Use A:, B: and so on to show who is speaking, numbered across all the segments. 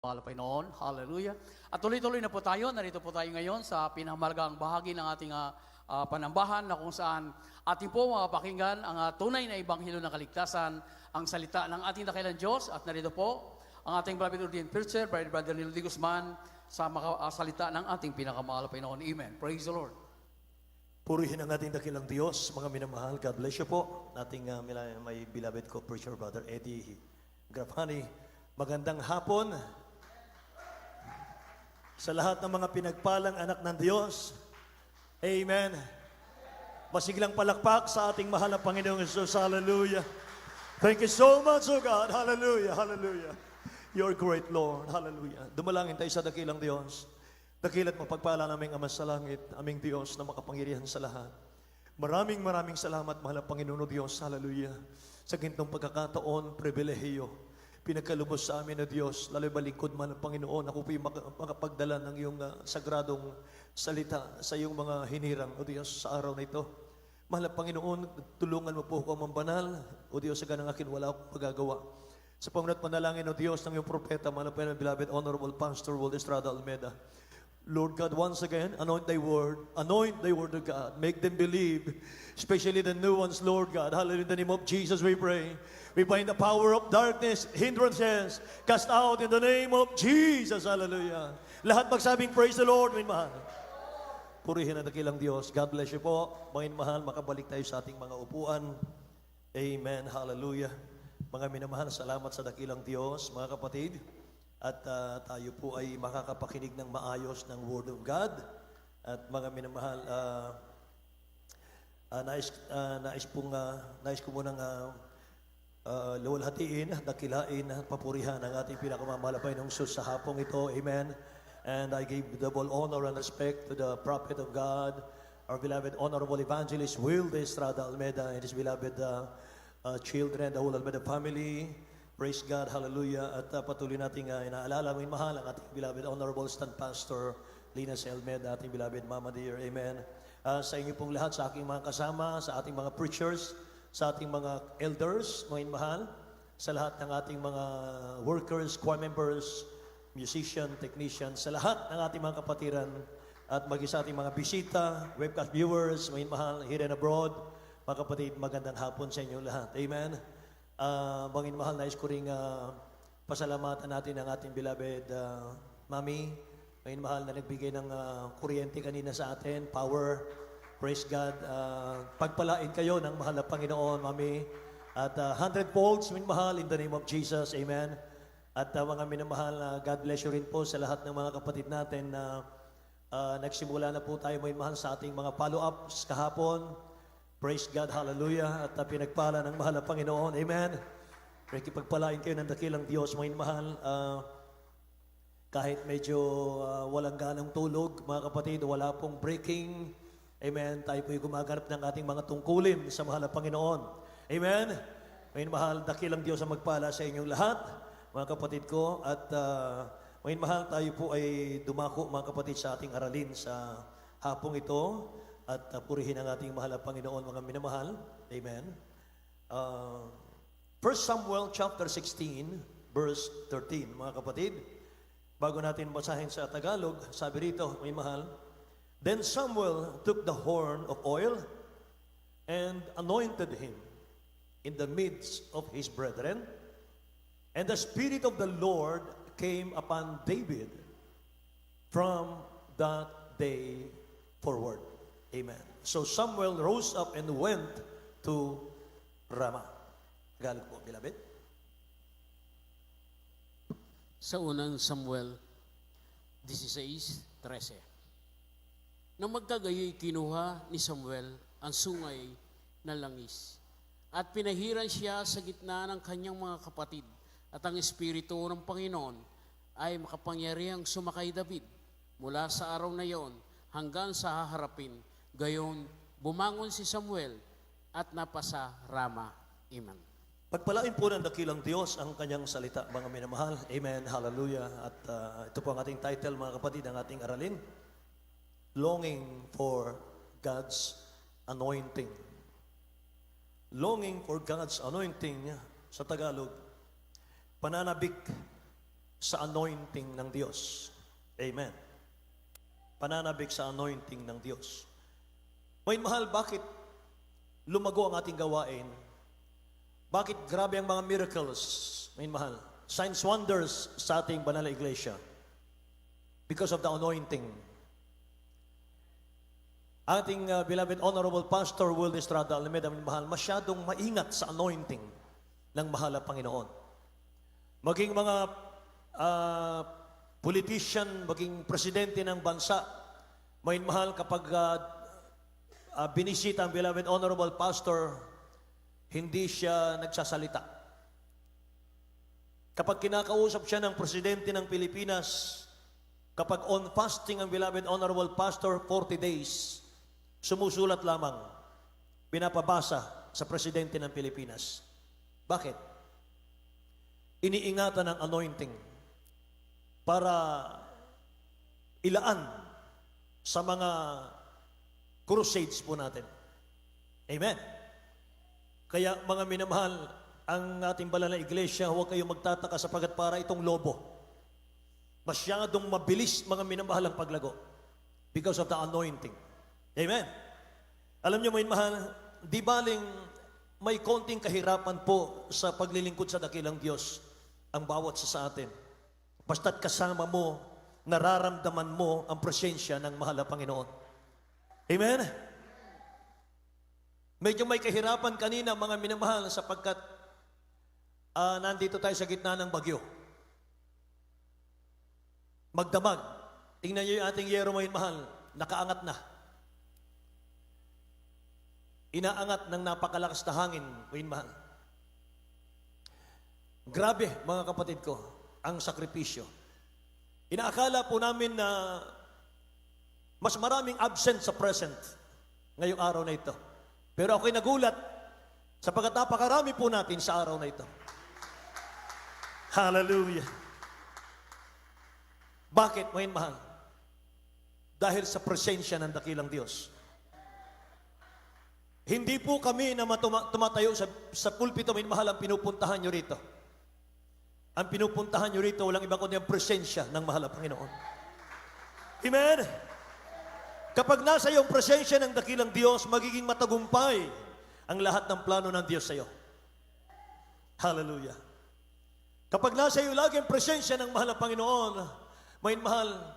A: Mahal pa noon. Hallelujah. At tuloy-tuloy na po tayo. Narito po tayo ngayon sa pinamahalagang bahagi ng ating panambahan na kung saan ating po mapapakinggan ang tunay na ibanghelo ng kaligtasan, ang salita ng ating dakilang Diyos. At narito po ang ating beloved ordained preacher, Brother Nilo D. Guzman, sa salita ng ating pinakamahal pa noon. Amen. Praise the Lord.
B: Purihin ang ating dakilang Diyos, mga minamahal. God bless you po. Ating may beloved co-preacher, Brother Eddie Grafani. Magandang hapon sa lahat ng mga pinagpalang anak ng Diyos. Amen. Masiglang palakpak sa ating mahal na Panginoong Jesus. Hallelujah. Thank you so much, oh God. Hallelujah. Hallelujah. You're great, Lord. Hallelujah. Dumalangin tayo sa dakilang Diyos. Dakilat mapagpala naming Ama sa langit, aming Diyos na makapangyarihan sa lahat. Maraming salamat, mahal na Panginoon Diyos. Hallelujah. Sa gintong pagkakataon, pribilehiyo pinagkalubos sa amin na Diyos, lalo'y balingkod man ang Panginoon, ako po'y makapagdala ng iyong sagradong salita sa iyong mga hinirang, O Diyos, sa araw na ito. Mahal na Panginoon, tulungan mo po ako manbanal, O Diyos, sa ganang akin wala akong magagawa. Sa pamunat panalangin, O Diyos, ng iyong propeta, mahal na Panginoon, beloved, Honorable Pastor Walt Estrada Almeda, Lord God, once again, anoint thy word of God, make them believe, especially the new ones, Lord God. Hallelujah, in the name of Jesus we pray. We bind the power of darkness, hindrances, cast out in the name of Jesus. Hallelujah. Lahat magsabing praise the Lord, mga mahal. Purihin ang dakilang Diyos. God bless you po. Mga mahal, makabalik tayo sa ating mga upuan. Amen. Hallelujah. Mga minamahal, salamat sa dakilang Diyos, mga kapatid. At tayo po ay makakapakinig ng maayos ng Word of God. At mga minamahal, nais ko munang luwalhatiin, dakilain, papurihan ang ating pinakamamahal na Panginoong Diyos sa hapong ito. Amen. And I give double honor and respect to the prophet of God, our beloved Honorable Evangelist Will de Estrada Almeda and his beloved children, the whole Almeda family. Praise God, hallelujah. At patuloy nating inaalala, may mahal ang ating beloved Honorable Stand Pastor Lina C. Almeda, ating beloved Mama Dear, amen. Sa inyo pong lahat, sa aking mga kasama, sa ating mga preachers, sa ating mga elders, mga mahal, sa lahat ng ating mga workers, choir members, musician, technicians, sa lahat ng ating mga kapatiran, at maging sa ating mga bisita, webcast viewers, mga mahal, here and abroad, mga kapatid, magandang hapon sa inyo lahat. Amen. Bangin mahal, nais ko rin pasalamatan natin ang ating beloved Mami. Bangin mahal na nagbigay ng kuryente kanina sa atin, power. Praise God. Pagpalain kayo ng mahal na Panginoon, Mami. At 100 volts, bangin mahal, in the name of Jesus. Amen. At mga minamahal, God bless you rin po sa lahat ng mga kapatid natin na nagsimula na po tayo, bangin mahal, sa ating mga follow-ups kahapon. Praise God, hallelujah, at pinagpala ng mahal na Panginoon, amen. Pagpalain kayo ng dakilang Diyos, mga mahal, kahit medyo walang ganang tulog, mga kapatid, wala pong breaking, amen, tayo po'y gumaganap ng ating mga tungkulin sa mahal na Panginoon, amen. Mga mahal, dakilang Diyos ang magpala sa inyong lahat, mga kapatid ko, at mga mahal, tayo po ay dumako, mga kapatid, sa ating aralin sa hapong ito. At purihin ang ating mahal na Panginoon, mga minamahal. Amen. 1 Samuel chapter 16, verse 13, mga kapatid. Bago natin basahin sa Tagalog, sabi rito, mga mahal, Then Samuel took the horn of oil and anointed him in the midst of his brethren. And the Spirit of the Lord came upon David from that day forward. Amen. So Samuel rose up and went to Ramah. Tagalog po, beloved.
C: Sa unang Samuel 16:13. Nang magkagayoy kinuha ni Samuel ang sungay na langis at pinahiran siya sa gitna ng kanyang mga kapatid at ang Espiritu ng Panginoon ay makapangyarihang sumakay David mula sa araw na iyon hanggang sa haharapin. Gayon, bumangon si Samuel at napasa Rama. Amen.
B: Pagpalain po ng dakilang Diyos ang kanyang salita, mga minamahal. Amen. Hallelujah. At ito po ang ating title, mga kapatid, ang ating aralin. Longing for God's anointing. Longing for God's anointing sa Tagalog. Pananabik sa anointing ng Diyos. Amen. Pananabik sa anointing ng Diyos. May mahal, bakit lumago ang ating gawain? Bakit grabe ang mga miracles? May mahal, signs, wonders sa ating banal na iglesia? Because of the anointing. Ating beloved Honorable Pastor Will Estrada Alameda, may mahal, masyadong maingat sa anointing ng mahal na Panginoon. Maging mga politician, maging presidente ng bansa, may mahal, kapag binisita ang beloved Honorable Pastor, hindi siya nagsasalita. Kapag kinakausap siya ng presidente ng Pilipinas, kapag on fasting ang beloved Honorable Pastor, 40 days, sumusulat lamang, pinapabasa sa presidente ng Pilipinas. Bakit? Iniingatan ng anointing para ilaan sa mga crusades po natin. Amen. Kaya mga minamahal, ang ating banal na iglesia, huwag kayong magtataka sapagat para itong lobo. Masyadong mabilis mga minamahal ang paglago because of the anointing. Amen. Alam niyo mga minamahal, di baling may konting kahirapan po sa paglilingkod sa dakilang Diyos ang bawat sa atin. Basta't kasama mo, nararamdaman mo ang presensya ng mahal na Panginoon. Amen? Medyo may kahirapan kanina mga minamahal sapagkat nandito tayo sa gitna ng bagyo. Magdamag. Tingnan niyo yung ating yero mga mahal, nakaangat na. Inaangat ng napakalakas na hangin, mga mahal. Grabe mga kapatid ko, ang sakripisyo. Inaakala po namin na mas maraming absent sa present ngayong araw na ito. Pero ako'y nagulat sapagkat napakarami po natin sa araw na ito. Hallelujah. Bakit, mga mahal? Dahil sa presensya ng dakilang Diyos. Hindi po kami na tumatayo sa pulpito, mga mahal, ang pinupuntahan nyo rito. Ang pinupuntahan nyo rito, walang iba kundi ang presensya ng mahal na Panginoon. Amen? Kapag nasa iyong presensya ng dakilang Diyos, magiging matagumpay ang lahat ng plano ng Diyos sa iyo. Hallelujah. Kapag nasa iyo lagi ang presensya ng mahal na Panginoon, may mahal,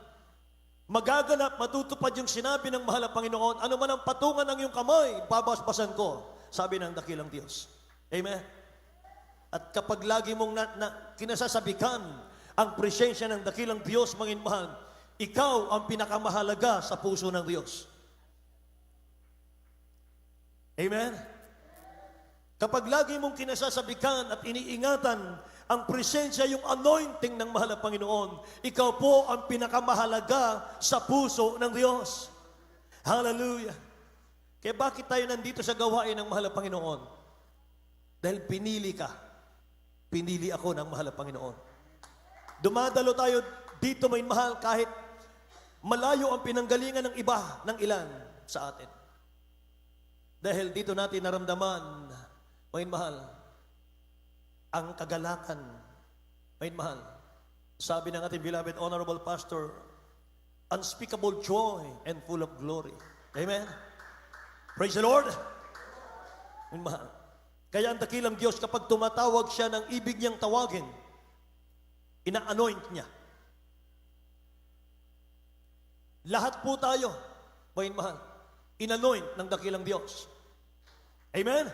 B: magaganap, matutupad yung sinabi ng mahal na Panginoon, ano man ang patungan ng iyong kamay, babasbasan ko, sabi ng dakilang Diyos. Amen? At kapag lagi mong kinasasabikan ang presensya ng dakilang Diyos, mga mahal, ikaw ang pinakamahalaga sa puso ng Diyos. Amen? Kapag lagi mong kinasasabikan at iniingatan ang presensya, yung anointing ng mahal na Panginoon, ikaw po ang pinakamahalaga sa puso ng Diyos. Hallelujah! Kaya bakit tayo nandito sa gawain ng mahal na Panginoon? Dahil pinili ka. Pinili ako ng mahal na Panginoon. Dumadalo tayo dito, may mahal, kahit malayo ang pinanggalingan ng iba, ng ilan sa atin. Dahil dito natin naramdaman, may mahal, ang kagalakan, may mahal. Sabi ng ating beloved Honorable Pastor, unspeakable joy and full of glory. Amen? Praise the Lord! May mahal. Kaya ang dakilang Diyos, kapag tumatawag siya ng ibig niyang tawagin, ina-anoint niya. Lahat po tayo, may mahal, in-anoint ng dakilang Diyos. Amen?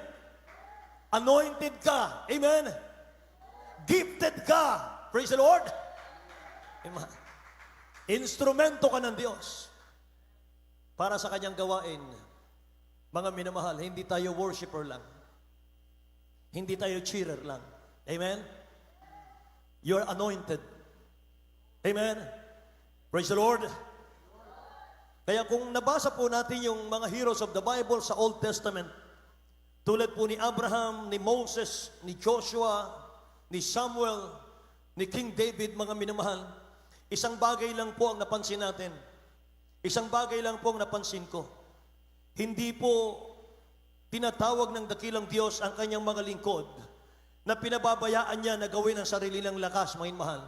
B: Anointed ka. Amen? Gifted ka. Praise the Lord. Amen. Instrumento ka ng Diyos para sa kanyang gawain. Mga minamahal, hindi tayo worshiper lang. Hindi tayo cheerer lang. Amen? You're anointed. Amen? Praise the Lord. Kaya kung nabasa po natin yung mga heroes of the Bible sa Old Testament, tulad po ni Abraham, ni Moses, ni Joshua, ni Samuel, ni King David, mga minamahal, isang bagay lang po ang napansin natin. Isang bagay lang po ang napansin ko. Hindi po tinatawag ng dakilang Diyos ang kanyang mga lingkod na pinababayaan niya na gawin ang sarili ng lakas, mga mahal.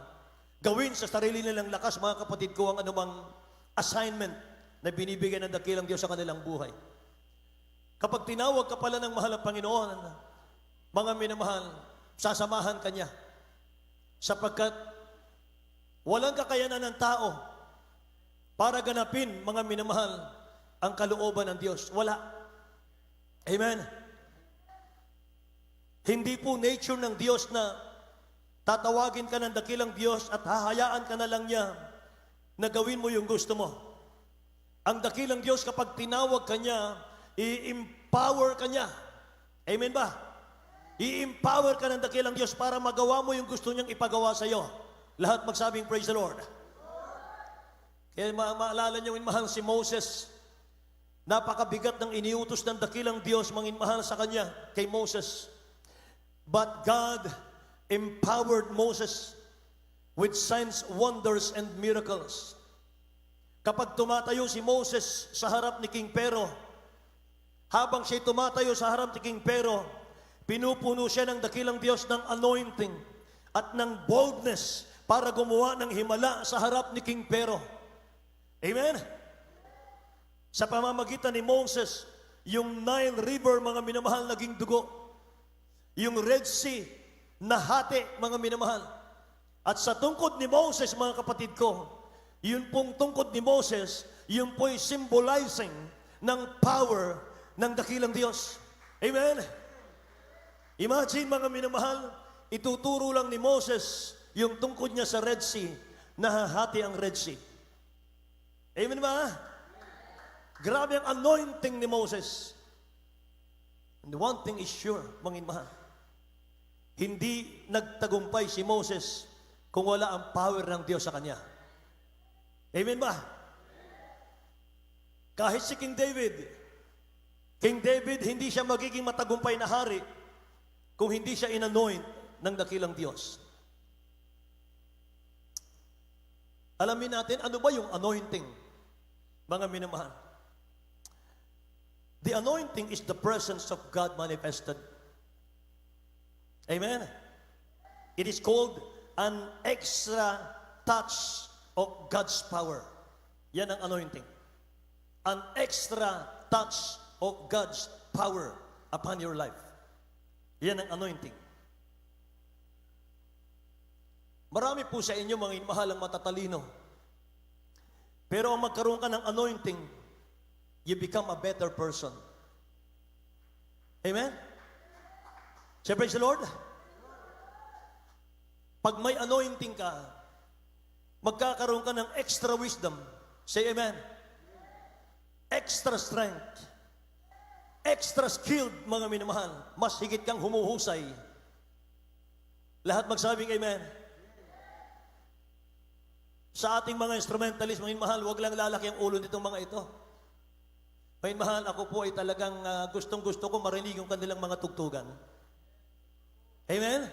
B: gawin sa sarili nilang lakas, mga kapatid ko, ang anumang assignment na binibigay ng dakilang Diyos sa kanilang buhay. Kapag tinawag ka pala ng mahal ng Panginoon, mga minamahal, sasamahan ka niya. Sapagkat walang kakayanan ng tao para ganapin, mga minamahal, ang kalooban ng Diyos. Wala. Amen. Hindi po nature ng Diyos na tatawagin ka ng dakilang Diyos at hahayaan ka na lang niya na gawin mo yung gusto mo. Ang dakilang Diyos, kapag tinawag ka niya, i-empower ka niya. Amen ba? I-empower ka ng dakilang Diyos para magawa mo yung gusto niyang ipagawa sa iyo. Lahat magsabing, praise the Lord. Kaya maalala niyo, mahal, si Moses, napakabigat ng iniutos ng dakilang Diyos, mahal sa kanya, kay Moses. But God empowered Moses with signs, wonders, and miracles. Kapag tumatayo si Moses sa harap ni King Pharaoh, habang siya tumatayo sa harap ni King Pharaoh, pinupuno siya ng dakilang Diyos ng anointing at ng boldness para gumawa ng himala sa harap ni King Pharaoh. Amen? Sa pamamagitan ni Moses, yung Nile River, mga minamahal, naging dugo. Yung Red Sea, nahati, mga minamahal. At sa tungkod ni Moses, mga kapatid ko, yun pong tungkod ni Moses, yun po'y symbolizing ng power ng dakilang Diyos. Amen? Imagine, mga minamahal, ituturo lang ni Moses yung tungkod niya sa Red Sea, nahahati ang Red Sea. Amen ba? Grabe ang anointing ni Moses. And one thing is sure, mga minamahal, hindi nagtagumpay si Moses kung wala ang power ng Diyos sa kanya. Amen ba? Kahit si King David, hindi siya magiging matagumpay na hari kung hindi siya inanoint ng dakilang Diyos. Alamin natin, ano ba yung anointing, mga minamahal? The anointing is the presence of God manifested. Amen? It is called an extra touch of God's power. Yan ang anointing. An extra touch of God's power upon your life. Yan ang anointing. Marami po sa inyo, mga mahalang matatalino. Pero ang magkaroon ka ng anointing, you become a better person. Amen? Say, praise the Lord. Pag may anointing ka, magkakaroon ka ng extra wisdom. Say amen. Extra strength. Extra skilled, mga minamahal. Mas higit kang humuhusay. Lahat magsabing amen. Sa ating mga instrumentalist, mga minamahal, huwag lang lalaki ang ulo nitong mga ito. Mga minamahal, ako po ay talagang gustong-gusto ko marinig yung kanilang mga tugtugan. Amen?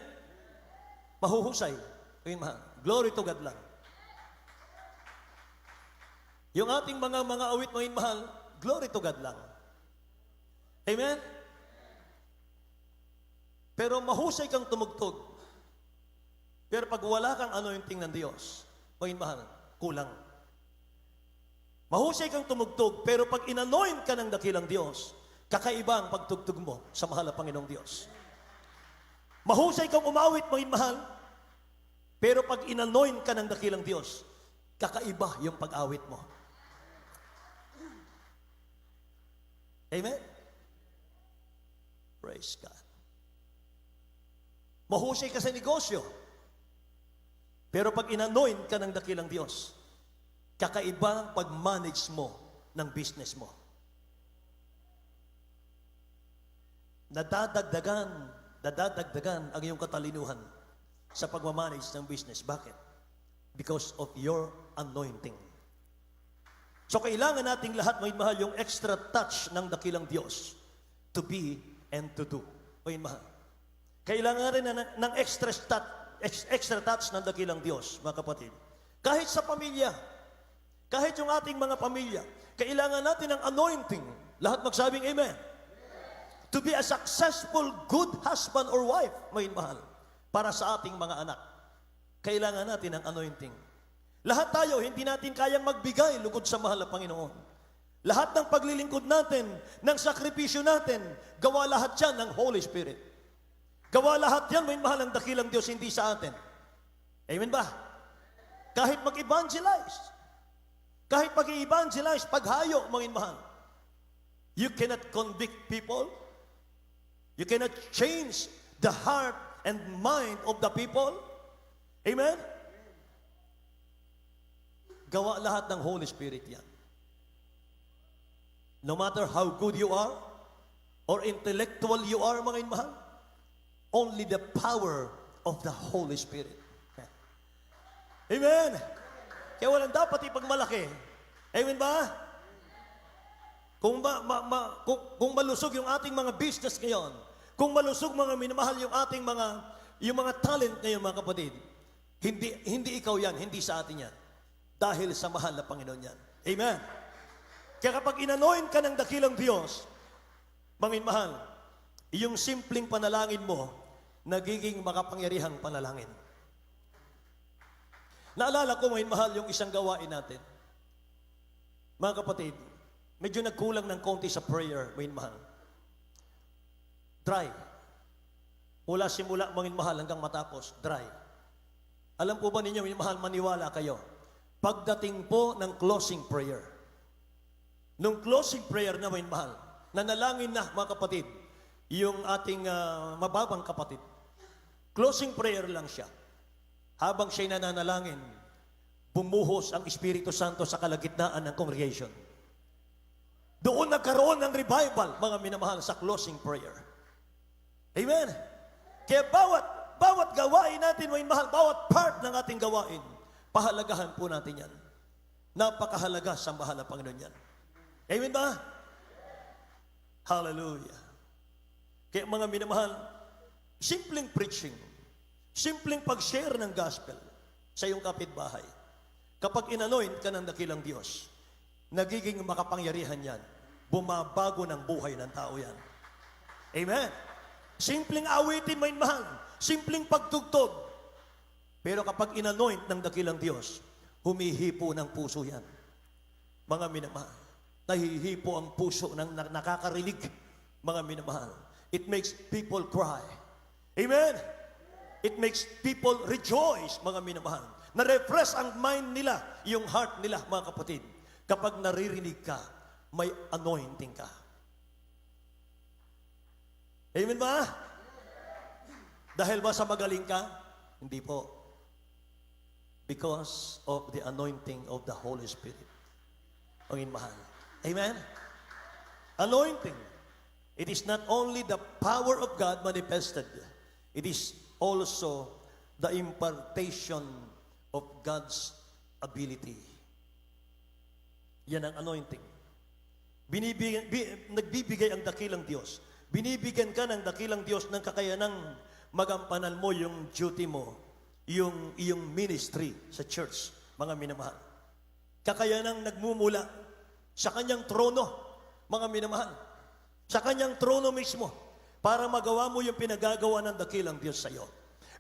B: Mahuhusay. Mga minamahal, glory to God lang. Yung ating mga awit, mga minamahal, glory to God lang. Amen? Pero mahusay kang tumugtog. Pero pag wala kang anointing ng Diyos, mga mahal, kulang. Mahusay kang tumugtog, pero pag inanoint ka ng dakilang Diyos, kakaiba ang pagtugtog mo sa mahal na Panginoong Diyos. Mahusay kang umawit, mga mahal, pero pag inanoint ka ng dakilang Diyos, kakaiba yung pag-awit mo. Amen? Praise God. Mahusay ka sa negosyo, pero pag inanoint ka ng dakilang Diyos, kakaiba ang pag-manage mo ng business mo. Nadadagdagan ang iyong katalinuhan sa pagmamanage ng business. Bakit? Because of your anointing. So kailangan nating lahat, mga mahal, yung extra touch ng dakilang Diyos to be and to do. Mga mahal. Kailangan rin ng extra touch ng dakilang Diyos, mga kapatid. Kahit sa pamilya, kahit yung ating mga pamilya, kailangan natin ng anointing. Lahat magsabing amen. To be a successful, good husband or wife, mga mahal, para sa ating mga anak. kailangan natin ng anointing. Lahat tayo, hindi natin kayang magbigay lugod sa mahal na Panginoon. Lahat ng paglilingkod natin, ng sakripisyo natin, gawa lahat yan ng Holy Spirit. Gawa lahat yan, may mahal ng dakilang Diyos, hindi sa atin. Amen ba? Kahit mag-evangelize, kahit mag-evangelize, paghayo, mga mahal, you cannot convict people. You cannot change the heart and mind of the people. Amen? Gawa lahat ng Holy Spirit yan. No matter how good you are or intellectual you are, mga mahal, only the power of the Holy Spirit. Amen? Kaya walang dapat ipagmalaki. Amen ba? Kung malusog yung ating mga business ngayon, kung malusog mga minamahal yung ating mga talent ngayon, mga kapatid, hindi ikaw yan, hindi sa atin yan. Dahil sa mahal na Panginoon yan. Amen. Kaya kapag inanoin ka ng dakilang Diyos, mga mahal, yung simpleng panalangin mo, nagiging makapangyarihang panalangin. Naalala ko, mga mahal, yung isang gawain natin. Mga kapatid, medyo nagkulang ng konti sa prayer, mga mahal. Dry. Mula simula, mga mahal, hanggang matapos, dry. Alam po ba ninyo, mga mahal, maniwala kayo. Pagdating po ng closing prayer, nung closing prayer na, mga mahal, nanalangin na, mga kapatid, yung ating mababang kapatid. Closing prayer lang siya. Habang siya'y nananalangin, bumuhos ang Espiritu Santo sa kalagitnaan ng congregation. Doon nagkaroon ng revival, mga minamahal, sa closing prayer. Amen? Kaya bawat gawain natin, mga mahal, bawat part ng ating gawain, pahalagahan po natin yan. Napakahalaga sa mahal na Panginoon yan. Amen ba? Hallelujah. Kaya mga minamahal, simpleng preaching, simpleng pag-share ng gospel sa iyong kapitbahay. Kapag inanoint ka ng dakilang Diyos, nagiging makapangyarihan yan. Bumabago ng buhay ng tao yan. Amen. Simpleng awitin, may mahal. Simpleng pagtugtog. Pero kapag inanoint ng dakilang Diyos, humihipo ng puso yan. Mga minamahal, nahihipo ang puso ng nakakarinig. Mga minamahal, it makes people cry. Amen. It makes people rejoice, mga minamahal. Na-refresh ang mind nila, yung heart nila, mga kapatid. Kapag naririnig ka, may anointing ka. Amen ba? Dahil ba sa magaling ka? Hindi po. Because of the anointing of the Holy Spirit. Ang mahal. Amen? Anointing. It is not only the power of God manifested. It is also the impartation of God's ability. Yan ang anointing. Nagbibigay ang dakilang Diyos. Binibigyan ka ng dakilang Diyos ng kakayanang magampanan mo yung duty mo, yung ministry sa church, mga minamahal. Kakayanang nagmumula sa kanyang trono, mga minamahal. Sa kanyang trono mismo, para magawa mo yung pinagagawa ng dakilang Diyos sa iyo.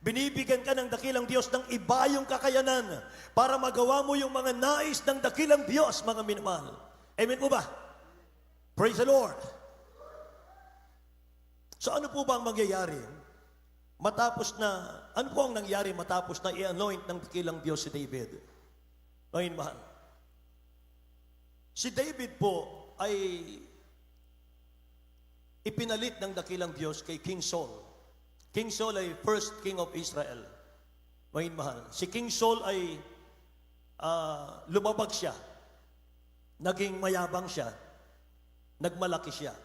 B: Binibigyan ka ng dakilang Diyos ng iba yung kakayanan para magawa mo yung mga nais ng dakilang Diyos, mga minamahal. Amen po ba? Praise the Lord. So ano po ba ang mangyayari ano po ang nangyari matapos na i-anoint ng dakilang Diyos si David? Amen, mahal. Si David po ay ipinalit ng dakilang Diyos kay King Saul. King Saul ay first king of Israel. Amen, mahal. Si King Saul ay lumabag siya. Naging mayabang siya. Nagmalaki siya.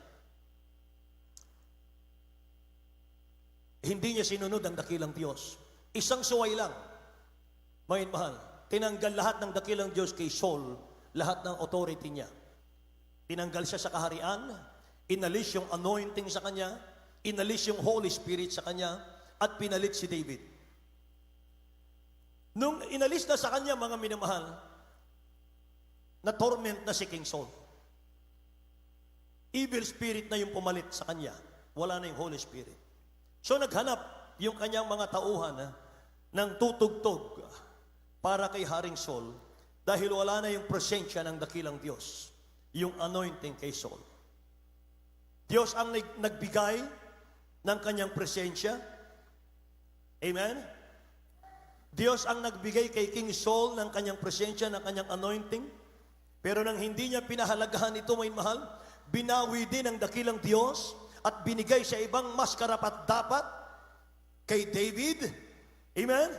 B: Hindi niya sinunod ang dakilang Diyos. Isang suway lang. Amen, mahal. Tinanggal lahat ng dakilang Diyos kay Saul, lahat ng authority niya. Tinanggal siya sa kaharian, inalis yung anointing sa kanya, inalis yung Holy Spirit sa kanya, at pinalit si David. Nung inalis na sa kanya, mga minamahal, na-torment na si King Saul. Evil spirit na yung pumalit sa kanya. Wala na yung Holy Spirit. So naghanap yung kanyang mga tauhan ng tutugtog para kay Haring Saul dahil wala na yung presensya ng dakilang Diyos, yung anointing kay Saul. Diyos ang nagbigay ng kanyang presensya. Amen? Diyos ang nagbigay kay King Saul ng kanyang presensya, ng kanyang anointing. Pero nang hindi niya pinahalagahan ito, may mahal, binawi din ng dakilang Diyos at binigay sa ibang mas karapat-dapat kay David. Amen?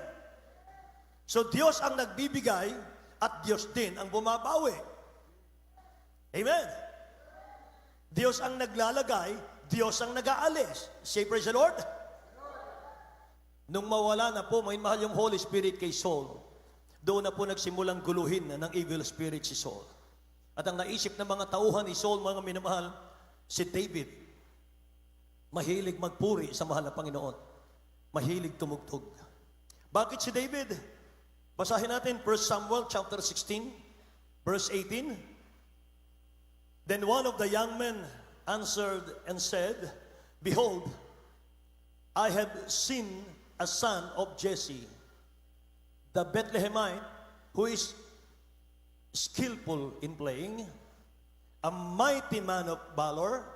B: So Diyos ang nagbibigay at Diyos din ang bumabawi. Amen? Diyos ang naglalagay, Diyos ang nag-aalis. Say praise the Lord. Nung mawala na po, may mahal yung Holy Spirit kay Saul, doon na po nagsimulang guluhin na ng evil spirit si Saul. At ang naisip ng mga tauhan ni Saul, mga minamahal, si David, mahilig magpuri sa mahal na Panginoon. Mahilig tumugtog. Bakit si David? Basahin natin 1 Samuel chapter 16, verse 18. Then one of the young men answered and said, Behold, I have seen a son of Jesse, the Bethlehemite, who is skillful in playing, a mighty man of valor,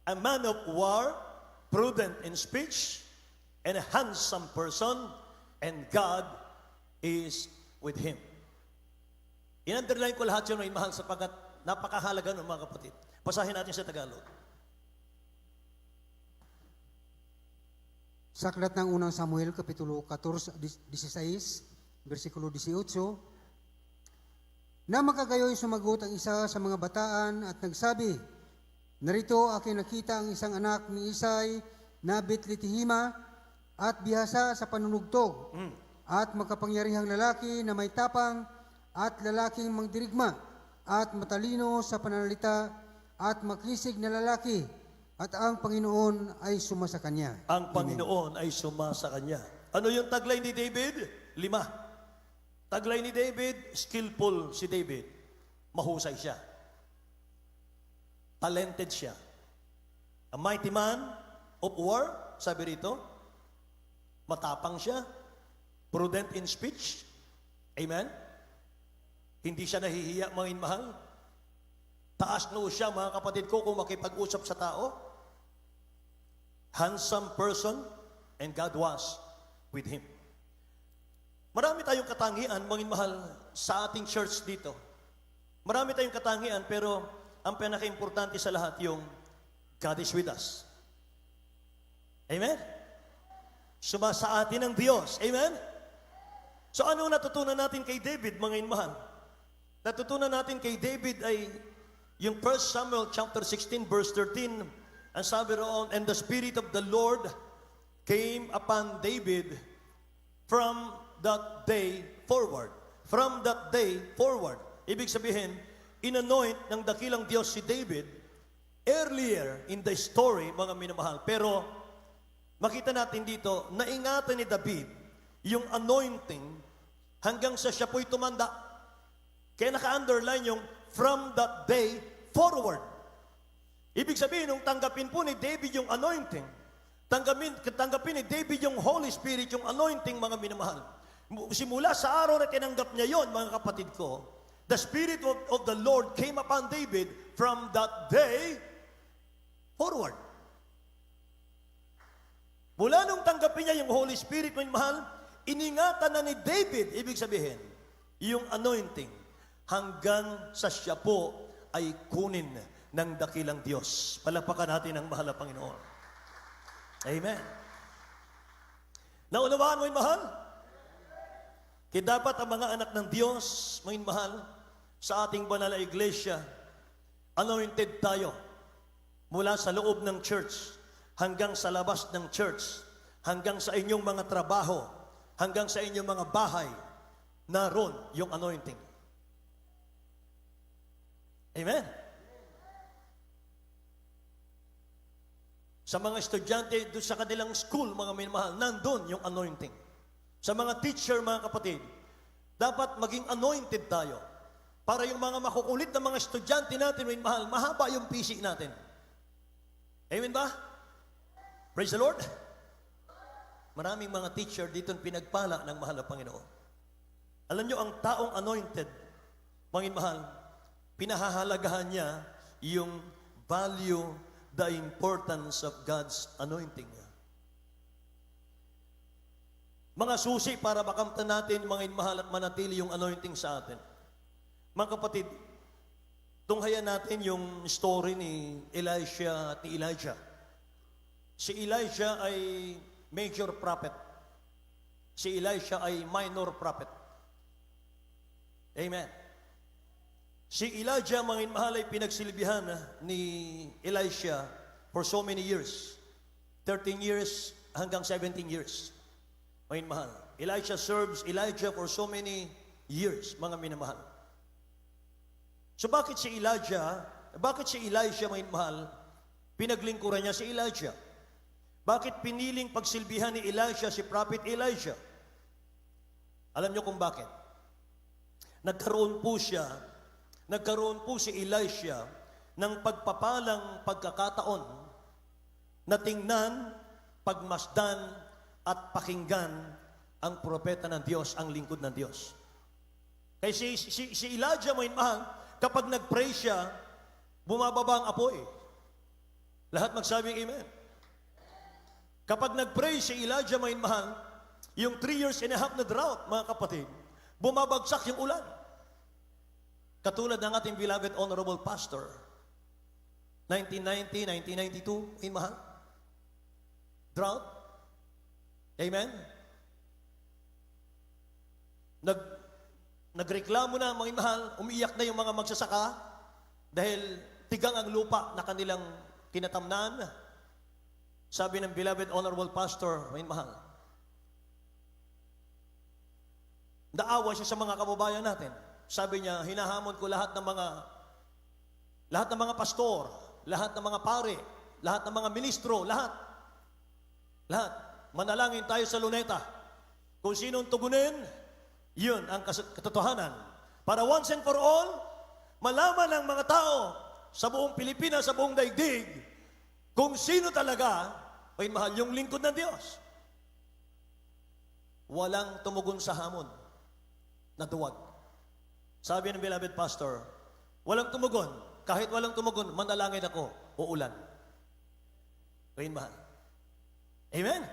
B: a man of war, prudent in speech, and a handsome person, and God is with him. In-underline ko lahat yun, may mahal, sapagkat napakahalaga ng mga kapatid. Basahin natin sa Tagalog.
D: Sa aklat ng unang Samuel, Kapitulo 14, 16, versikulo 18, na makagayoy sumagot ang isa sa mga bataan at nagsabi, Narito aking nakita ang isang anak ni Isay na Betlehema at bihasa sa panunugtog at makapangyarihang lalaki na may tapang at lalaking mangdirigma at matalino sa pananalita at makisig na lalaki at ang Panginoon ay suma sa kanya.
B: Ang Panginoon ay suma sa kanya. Ano yung taglay ni David? 5. Taglay ni David, skillful si David. Mahusay siya. Talented siya. A mighty man of war, sabi rito. Matapang siya. Prudent in speech. Amen? Hindi siya nahihiya, mga inmahal. Taas noo siya, mga kapatid ko, kung makipag-usap sa tao. Handsome person, and God was with him. Marami tayong katangian, mga inmahal, sa ating church dito. Marami tayong katangian, pero ang pinaka-importante sa lahat yung God is with us. Amen? Suma sa atin ang Diyos. Amen? So ano natutunan natin kay David, mga inmahal? Natutunan natin kay David ay yung 1 Samuel chapter 16 verse 13, ang sabi roon, and the Spirit of the Lord came upon David from that day forward. From that day forward. Ibig sabihin, inanoint ng dakilang Diyos si David earlier in the story, mga minamahal. Pero makita natin dito, naingatan ni David yung anointing hanggang sa siya po'y tumanda. Kaya naka-underline yung from that day forward. Ibig sabihin, nung tanggapin po ni David yung anointing, tanggapin ni David yung Holy Spirit, yung anointing, mga minamahal. Simula sa araw na tinanggap niya yon, mga kapatid ko, the Spirit of the Lord came upon David from that day forward. Mula nung tanggapin niya yung Holy Spirit, mga mahal, iningatan na ni David, ibig sabihin, yung anointing, hanggang sa siya po ay kunin ng dakilang Diyos. Palapakan natin ang mahal na Panginoon. Amen. Naunawaan mo yung mahal? Kaya dapat ang mga anak ng Diyos, mga mahal, sa ating banal na iglesia, anointed tayo mula sa loob ng church hanggang sa labas ng church, hanggang sa inyong mga trabaho, hanggang sa inyong mga bahay, naroon yung anointing. Amen. Sa mga estudyante, doon sa kanilang school, mga minamahal, nandun yung anointing. Sa mga teacher, mga kapatid, dapat maging anointed tayo. Para yung mga makukulit na mga estudyante natin, minamahal, mahaba yung pisik natin. Amen ba? Praise the Lord. Maraming mga teacher dito pinagpala ng mahal na Panginoon. Alam nyo, ang taong anointed, mga mahal, pinahahalagahan niya yung value, the importance of God's anointing. Mga susi para makamtan natin, mga mahal, at manatili yung anointing sa atin. Mga kapatid, tunghayan natin yung story ni Elisha at ni Elijah. Si Elijah ay major prophet. Si Elisha ay minor prophet. Amen. Si Elijah, mga mahal, ay pinagsilbihan ni Elisha for so many years. 13 years hanggang 17 years. Mga mahal. Elisha serves Elijah for so many years, mga minamahal. So bakit si Elisha, mga mahal, pinaglingkuran niya si Elijah? Bakit piniling pagsilbihan ni Elisha si Prophet Elijah? Alam niyo kung bakit? Nagkaroon po si Elisha ng pagpapalang pagkakataon na tingnan, pagmasdan, at pakinggan ang propeta ng Diyos, ang lingkod ng Diyos. Kaya si Elijah, mga mahal, kapag nag-pray siya, bumababa ang apoy. Lahat magsabing amen. Kapag nag-pray si Elijah, mga mahal, yung 3 years and a half na drought, mga kapatid, bumabagsak yung ulan. Katulad ng ating beloved honorable pastor, 1990, 1992, mga mahal, drought. Amen? Nagreklamo na, mga mahal, umiiyak na yung mga magsasaka dahil tigang ang lupa na kanilang tinatamnan. Sabi ng beloved honorable pastor, mga mahal, naawa siya sa mga kababayan natin. Sabi niya, hinahamon ko lahat ng mga pastor, lahat ng mga pare, lahat ng mga ministro, lahat. Manalangin tayo sa luneta. Kung sinong tugunin, yun ang katotohanan. Para once and for all, malaman ng mga tao sa buong Pilipinas, sa buong daigdig, kung sino talaga ay mahal yung lingkod ng Diyos. Walang tumugon sa hamon na duwag. Sabi ng beloved pastor, walang tumugon. Kahit walang tumugon, manalangin ako, uulan. Ayun mahal. Amen?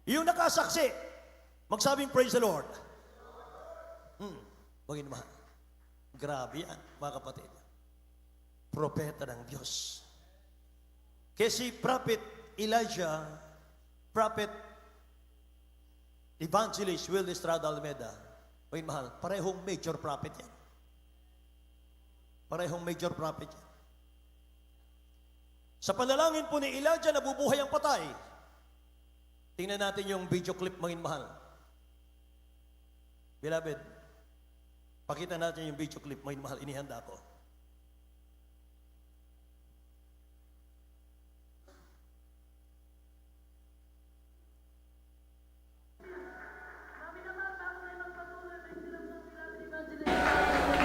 B: Yung nakasaksi, magsabing praise the Lord. Bagay mahal. Grabe yan, mga kapatid. Propeta ng Diyos. Kaya si Prophet Elijah, Prophet Evangelist Will Estrada Almeida, bagay mahal, parehong major prophet yan. Parehong major prophet yan. Sa panalangin po ni Elijah, nabubuhay ang patay. Tingnan natin yung video clip, mga mahal. Beloved, pakita natin yung video clip, mga mahal, inihanda ko.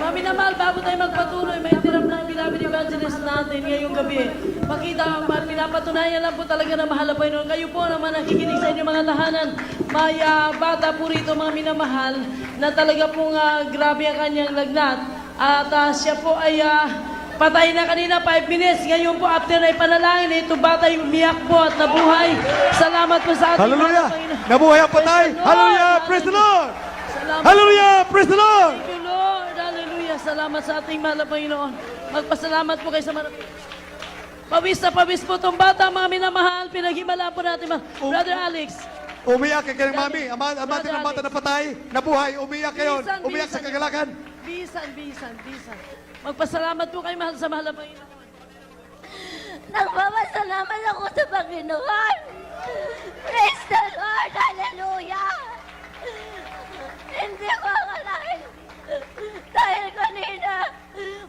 E: Mami na mahal, bago tayo magpatuloy, may tiram ng beloved evangelist natin ngayong gabi. Pakita, pinapatunayan lang po talaga na mahal na Panginoon. Kayo po naman nakikinig sa inyong mga tahanan. May bata po rito, mga minamahal, na talaga pong grabe ang kanyang lagnat. At siya po ay patay na kanina, 5 minutes. Ngayon po, after na ipanalangin, ito bata yung umiyak po at nabuhay. Salamat po sa ating
F: Hallelujah!
E: Panginoon.
F: Nabuhay ang patay! Hallelujah! Praise the Lord!
E: Salamat.
F: Hallelujah! Praise the Lord!
E: Thank you, Lord. Hallelujah. Salamat sa ating mahal na Panginoon. Magpasalamat po kayo sa marami. Pawis na pawis po itong bata, mga minamahal. Pinaghimalaan po natin, Brother Alex.
F: Umiyak kay kanyang mami. Amante ng bata na patay, nabuhay. Umiyak kayo. Umiyak sa kagalakan.
E: Bisan. Magpasalamat po kayo, mahal sa mahal na Panginoon.
G: Nagpapasalamat ako sa Panginoon. Praise the Lord. Hallelujah. Hindi ko akalain. Dahil kanina,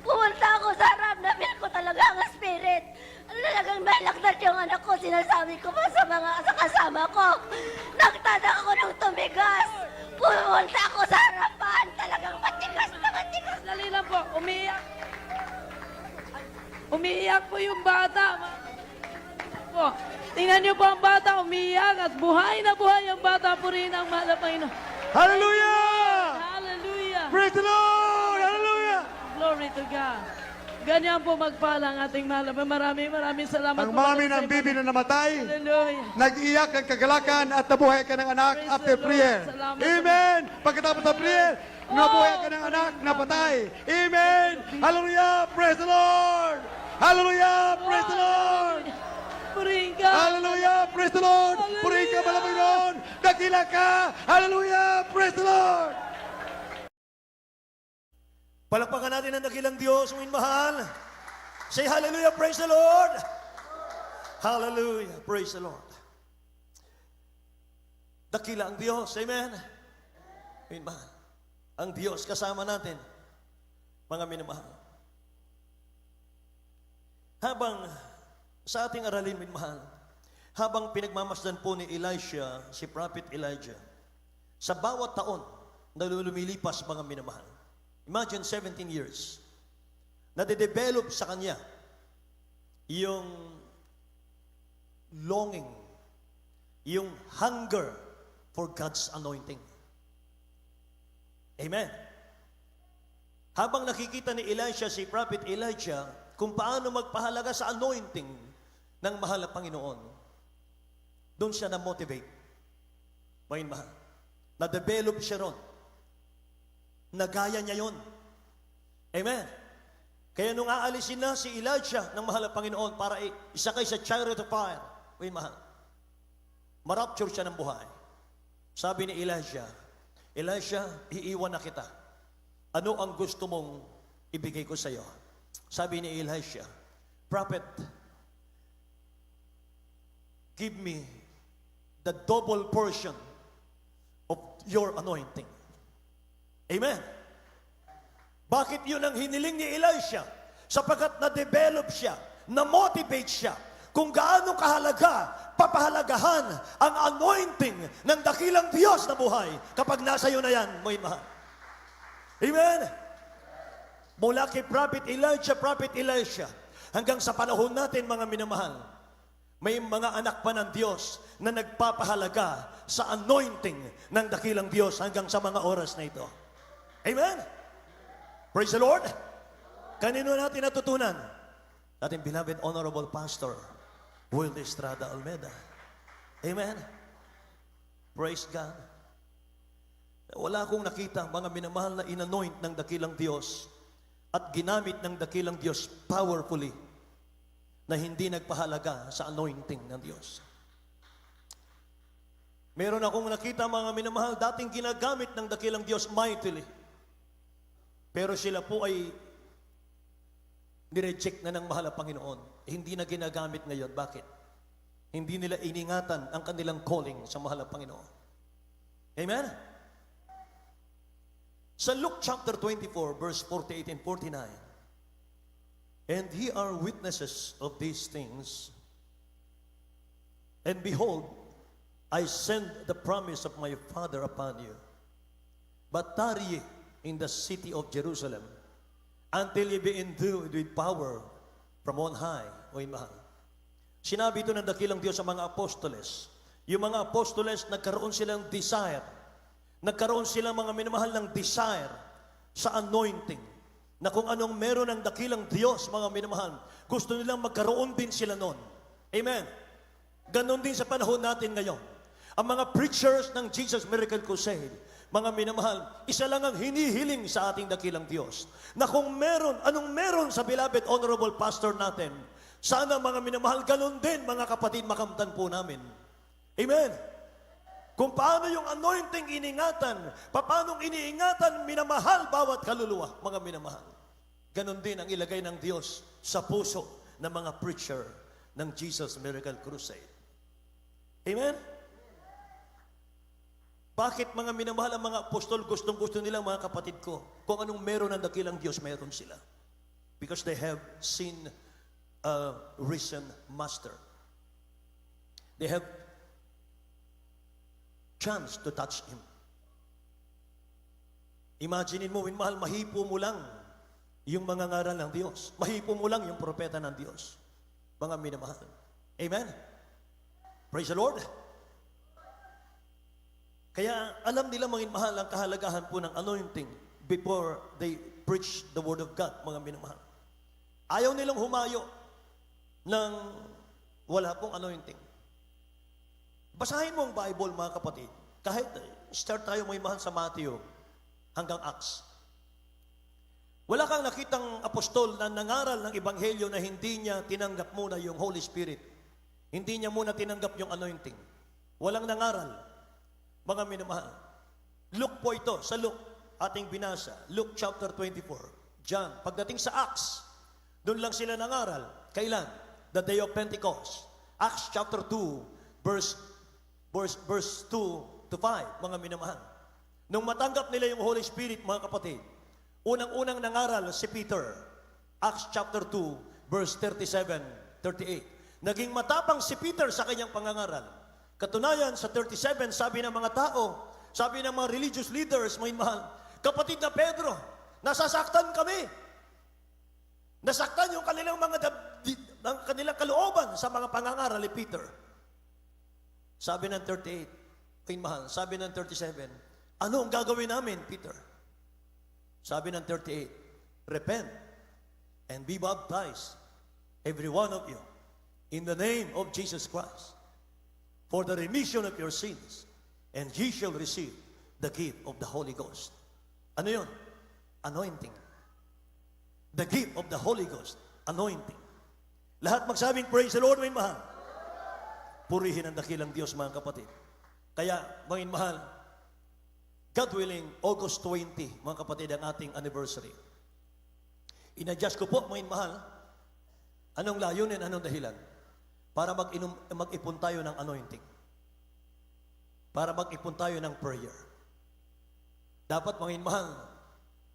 G: pumunta ako sa harap na feel ko talaga ang spirit. Talagang nalagnat yung anak ko. Sinasabi ko pa sa kasama ko. Nagtadak ako ng tumigas. Pumunta ako sa harapan. Talagang matigas na matigas.
E: Dali lang po, umiiyak. Umiiyak po yung bata. Po. Tingnan niyo po ang bata, umiyak at buhay na buhay ang bata. Purihin ang mahal na Panginoon.
F: Hallelujah!
E: Hallelujah!
F: Praise the Lord! Hallelujah!
E: Glory to God. Ganyan po magpala ang ating mahal na Panginoon. Maraming salamat
F: Ang
E: po.
F: mami ng bibi na namatay,
E: Hallelujah.
F: nag-iyak ng kagalakan at nabuhay ka ng anak
E: Praise
F: after
E: the Lord.
F: prayer.
E: Salamat.
F: Amen! Pagkatapos ng prayer, nabuhay ka ng anak, napatay. Amen! Hallelujah! Praise the Lord! Hallelujah! Praise the Lord!
E: Purihin ka.
F: Hallelujah! Praise the Lord!
E: Hallelujah.
F: Purihin ka, Panginoon! Dakila ka! Hallelujah! Praise the Lord!
B: Palakpakan natin ang dakilang Diyos, mahal. Say hallelujah, praise the Lord. Hallelujah, praise the Lord. Dakila ang Diyos, amen. Mahal. Ang Diyos kasama natin, mga minamahal. Habang sa ating aralin, minamahal, habang pinagmamasdan po ni Elisha, si Prophet Elijah, sa bawat taon na lumilipas, mga minamahal, imagine 17 years, nade-develop sa kanya yung longing, yung hunger for God's anointing. Amen. Habang nakikita ni Elisha, si Prophet Elijah, kung paano magpahalaga sa anointing ng mahal na Panginoon, doon siya na-motivate. Mahal. Na-develop siya ron. Nagaya niya yon. Amen. Kaya nung aalisin na si Elijah ng mahal na Panginoon para isakay sa chariot of fire, mahal, marapture siya ng buhay. Sabi ni Elijah, Elisha, iiwan na kita. Ano ang gusto mong ibigay ko sa iyo? Sabi ni Elisha, Prophet, give me the double portion of your anointing. Amen. Bakit yun ang hiniling ni Elisha? Sapagkat na-develop siya, na-motivate siya, kung gaano kahalaga, papahalagahan ang anointing ng dakilang Diyos na buhay kapag nasa iyo na yan, may mahal. Amen. Mula kay Prophet Elijah, Prophet Elisha, hanggang sa panahon natin, mga minamahal, may mga anak pa ng Diyos na nagpapahalaga sa anointing ng dakilang Diyos hanggang sa mga oras na ito. Amen? Praise the Lord. Kanino natin natutunan? Ating beloved Honorable Pastor, Will Estrada Almeida. Amen? Praise God. Wala akong nakita, mga minamahal, na inanoint ng dakilang Diyos at ginamit ng dakilang Diyos powerfully na hindi nagpahalaga sa anointing ng Diyos. Meron akong nakita, mga minamahal, dating ginagamit ng dakilang Diyos mightily. Pero sila po ay nireject na ng mahal na Panginoon. Hindi na ginagamit ngayon. Bakit? Hindi nila iningatan ang kanilang calling sa mahal na Panginoon. Amen? Sa Luke chapter 24, verse 48 and 49, and ye are witnesses of these things, and behold, I send the promise of my Father upon you. But tarry ye in the city of Jerusalem until ye be endued with power from on high. O mahal. Sinabi ito ng dakilang Diyos sa mga apostoles. Yung mga apostoles, nagkaroon silang desire. Nagkaroon silang, mga minamahal, ng desire sa anointing. Na kung anong meron ng dakilang Diyos, mga minamahal, gusto nilang magkaroon din sila noon. Amen. Ganon din sa panahon natin ngayon. Ang mga preachers ng Jesus Miracle Crusade, mga minamahal, isa lang ang hinihiling sa ating dakilang Diyos. Na kung meron, anong meron sa beloved honorable pastor natin, sana, mga minamahal, ganon din, mga kapatid, makamtan po namin. Amen. Kung paano yung anointing iningatan, paano iniingatan, minamahal bawat kaluluwa, mga minamahal. Ganon din ang ilagay ng Diyos sa puso ng mga preacher ng Jesus Miracle Crusade. Amen? Bakit, mga minamahal, ang mga apostol, gustong-gusto nila, mga kapatid ko, kung anong meron ng dakilang Diyos, meron sila. Because they have seen a risen master. They have chance to touch Him. Imaginin mo, minamahal, mahipo mo lang yung mga ngaral ng Diyos. Mahipo mo lang yung propeta ng Diyos. Mga minamahal. Amen? Praise the Lord. Kaya alam nila mga minamahal ang kahalagahan po ng anointing before they preach the word of God, mga minamahal. Ayaw nilang humayo ng wala pong anointing. Basahin mo ang Bible, mga kapatid. Kahit start tayo mga minamahal sa Matthew hanggang Acts. Wala kang nakitang apostol na nangaral ng ebanghelyo na hindi niya tinanggap muna yung Holy Spirit. Hindi niya muna tinanggap yung anointing. Walang nangaral. Mga minamahal. Luke po ito, sa Luke, ating binasa. Luke chapter 24. John, pagdating sa Acts, doon lang sila nangaral. Kailan? The day of Pentecost. Acts chapter 2, verse 2 to 5, mga minamahal. Nung matanggap nila yung Holy Spirit, mga kapatid, unang-unang nangaral si Peter. Acts chapter 2, verse 37, 38. Naging matapang si Peter sa kanyang pangangaral. Katunayan, sa 37, sabi ng mga tao, sabi ng mga religious leaders, mga mahal, kapatid na Pedro, nasasaktan kami. Nasaktan yung kanilang kanilang kalooban sa mga pangangaral ni Peter. Sabi ng 38, mga mahal, sabi ng 37, ano ang gagawin namin, Peter? Sabi ng 38, repent and be baptized, every one of you, in the name of Jesus Christ, for the remission of your sins, and ye shall receive the gift of the Holy Ghost. Ano yun? Anointing. The gift of the Holy Ghost. Anointing. Lahat magsabing, praise the Lord, mga mahal. Purihin ang dakilang Diyos, mga kapatid. Kaya, mga mahal, God willing, August 20, mga kapatid, ang ating anniversary. Inadjust ko po, mga mahal, anong layunin, anong dahilan? Para mag-ipon tayo ng anointing. Para mag-ipon tayo ng prayer. Dapat, mga mahal,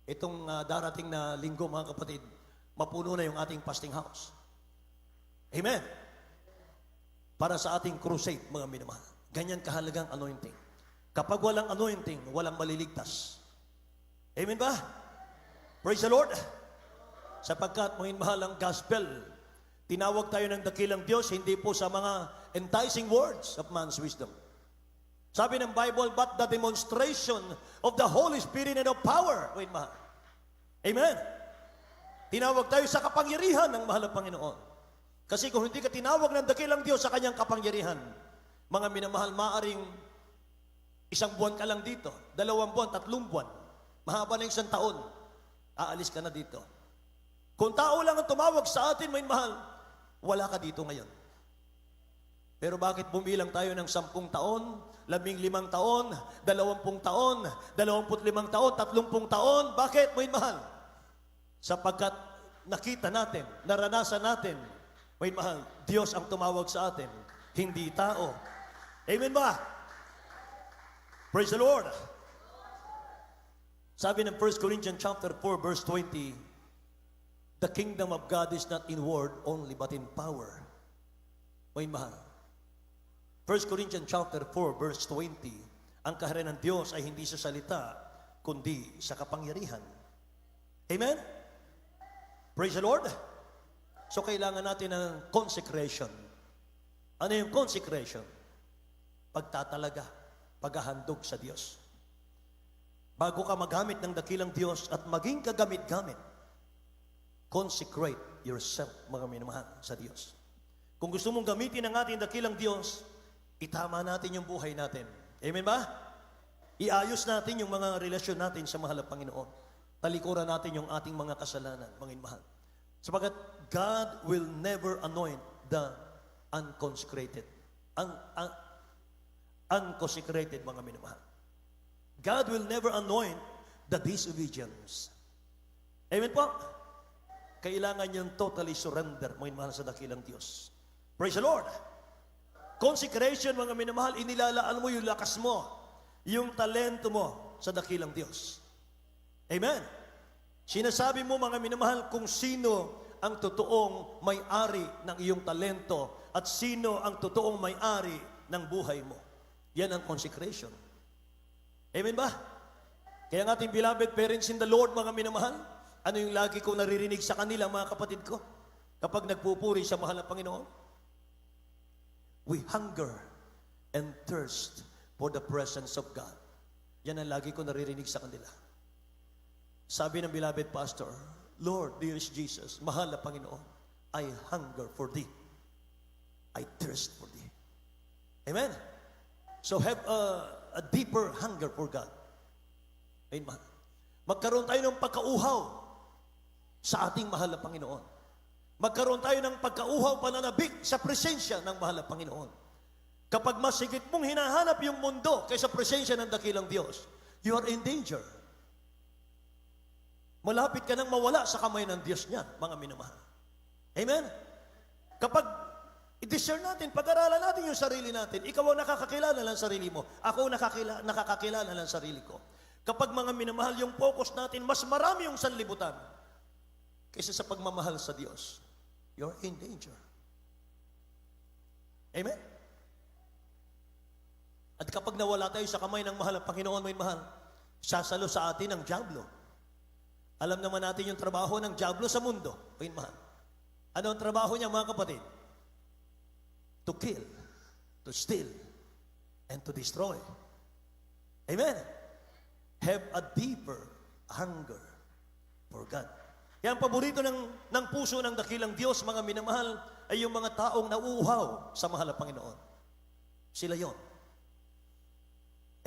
B: itong darating na linggo, mga kapatid, mapuno na yung ating fasting house. Amen. Para sa ating crusade, mga minamahal. Ganyan kahalagang anointing. Kapag walang anointing, walang maliligtas. Amen ba? Praise the Lord. Sapagkat, mga mahal, ang gospel, tinawag tayo ng dakilang Diyos, hindi po sa mga enticing words of man's wisdom. Sabi ng Bible, but the demonstration of the Holy Spirit and of power. Wait, mahal. Amen. Tinawag tayo sa kapangyarihan ng mahal na Panginoon. Kasi kung hindi ka tinawag ng dakilang Diyos sa kanyang kapangyarihan, mga minamahal, maaring 1 buwan ka lang dito, 2 buwan, 3 buwan, mahaba na 1 taon, aalis ka na dito. Kung tao lang ang tumawag sa atin, may mahal, wala ka dito ngayon. Pero bakit bumilang tayo ng 10 taon, 15 taon, 20 taon, 25 taon, 30 taon? Bakit, may mahal? Sapagkat nakita natin, naranasan natin, may mahal, Diyos ang tumawag sa atin, hindi tao. Amen ba? Praise the Lord. Sabi ng 1 Corinthians chapter 4, verse 20, the kingdom of God is not in word only, but in power. May mahal. 1 Corinthians chapter 4, verse 20, ang kaharian ng Diyos ay hindi sa salita, kundi sa kapangyarihan. Amen? Praise the Lord. So kailangan natin ng consecration. Ano yung consecration? Pagtatalaga, paghahandog sa Diyos. Bago ka magamit ng dakilang Diyos at maging kagamit-gamit, consecrate yourself, mga minamahal, sa Diyos. Kung gusto mong gamitin ang ating dakilang Diyos, itama natin yung buhay natin. Amen ba? Iayos natin yung mga relasyon natin sa mahal na Panginoon. Talikuran natin yung ating mga kasalanan, mga minamahal. Sapagat God will never anoint the unconsecrated. Unconsecrated, mga minamahal. God will never anoint the disobedience. Amen po? Kailangan niyang totally surrender, mga minamahal, sa dakilang Diyos. Praise the Lord. Consecration, mga minamahal, inilalaan mo yung lakas mo, yung talento mo sa dakilang Diyos. Amen. Sinasabi mo, mga minamahal, kung sino ang totoong may-ari ng iyong talento at sino ang totoong may-ari ng buhay mo. Yan ang consecration. Amen ba? Kaya ng ating beloved parents in the Lord, mga minamahal, ano yung lagi kong naririnig sa kanila, mga kapatid ko, kapag nagpupuri sa mahal na Panginoon? We hunger and thirst for the presence of God. Yan ang lagi ko naririnig sa kanila. Sabi ng beloved pastor, Lord, dearest Jesus, mahal na Panginoon, I hunger for Thee. I thirst for Thee. Amen? So have a deeper hunger for God. Amen. Magkaroon tayo ng pagkauhaw sa ating mahal na Panginoon. Magkaroon tayo ng pagkauhaw pananabik sa presensya ng mahal na Panginoon. Kapag mas higit mong hinahanap yung mundo kaysa presensya ng dakilang Diyos, you are in danger. Malapit ka nang mawala sa kamay ng Diyos niyan, mga minamahal. Amen? Kapag i-discern natin, pag-aralan natin yung sarili natin, ikaw ang nakakakilala ng sarili mo, ako ang nakakakilala ng sarili ko. Kapag mga minamahal yung focus natin, mas marami yung sanlibutan kaysa sa pagmamahal sa Diyos. You're in danger. Amen? At kapag nawala tayo sa kamay ng mahal ng Panginoon, may mahal, sasalo sa atin ang diablo. Alam naman natin yung trabaho ng diablo sa mundo. May mahal. Ano ang trabaho niya, mga kapatid? To kill, to steal, and to destroy. Amen? Have a deeper hunger for God. Yan, paborito ng puso ng dakilang Diyos, mga minamahal, ay yung mga taong nauuhaw sa mahal na Panginoon. Sila yon.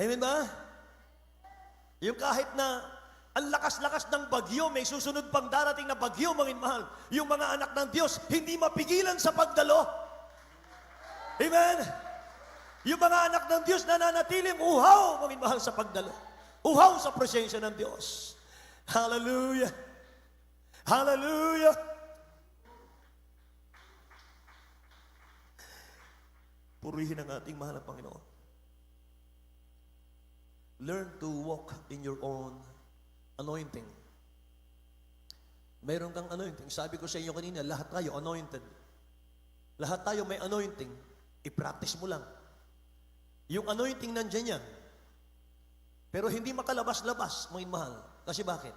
B: Amen ba? Yung kahit na ang lakas-lakas ng bagyo, may susunod pang darating na bagyo, mga minamahal, yung mga anak ng Diyos, hindi mapigilan sa pagdalo. Amen? Yung mga anak ng Diyos nananatiling uhaw, mga minamahal, sa pagdalo. Uhaw sa presensya ng Diyos. Hallelujah! Hallelujah! Purihin ang ating mahal na Panginoon. Learn to walk in your own anointing. Mayroon kang anointing. Sabi ko sa inyo kanina, lahat tayo anointed. Lahat tayo may anointing. I-practice mo lang. Yung anointing nandiyan yan. Pero hindi makalabas-labas, mga mahal. Kasi bakit?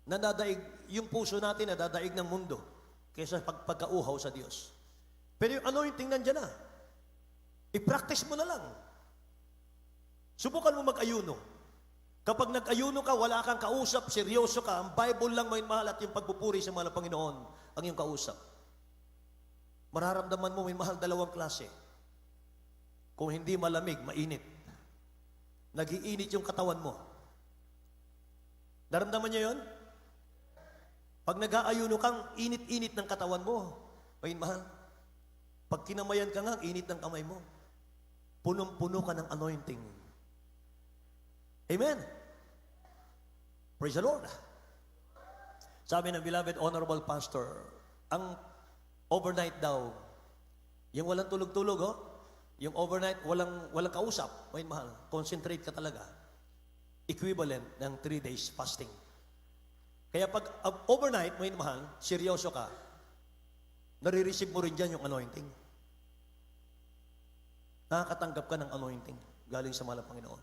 B: Nadadaig, yung puso natin nadadaig ng mundo kaysa pagkauhaw sa Diyos. Pero yung anointing nandiyan na. I-practice mo na lang. Subukan mo mag-ayuno. Kapag nag-ayuno ka, wala kang kausap, seryoso ka, ang Bible lang may mahal at yung pagpupuri sa mahal na Panginoon ang iyong kausap. Mararamdaman mo may mahal dalawang klase. Kung hindi malamig, mainit. Nag-iinit yung katawan mo. Naramdaman niyo yun? Pag nag-aayuno kang, init-init ng katawan mo. May mahal. Pag kinamayan ka nga, init ng kamay mo. Punong-puno ka ng anointing. Amen. Praise the Lord. Sabi ng beloved honorable pastor, ang overnight daw, yung walang tulog-tulog, yung overnight, walang kausap, may mahal, concentrate ka talaga. Equivalent ng 3 days fasting. Kaya pag overnight, may mahal, seryoso ka, nare-receive mo rin dyan yung anointing. Nakakatanggap ka ng anointing galing sa mahal na Panginoon.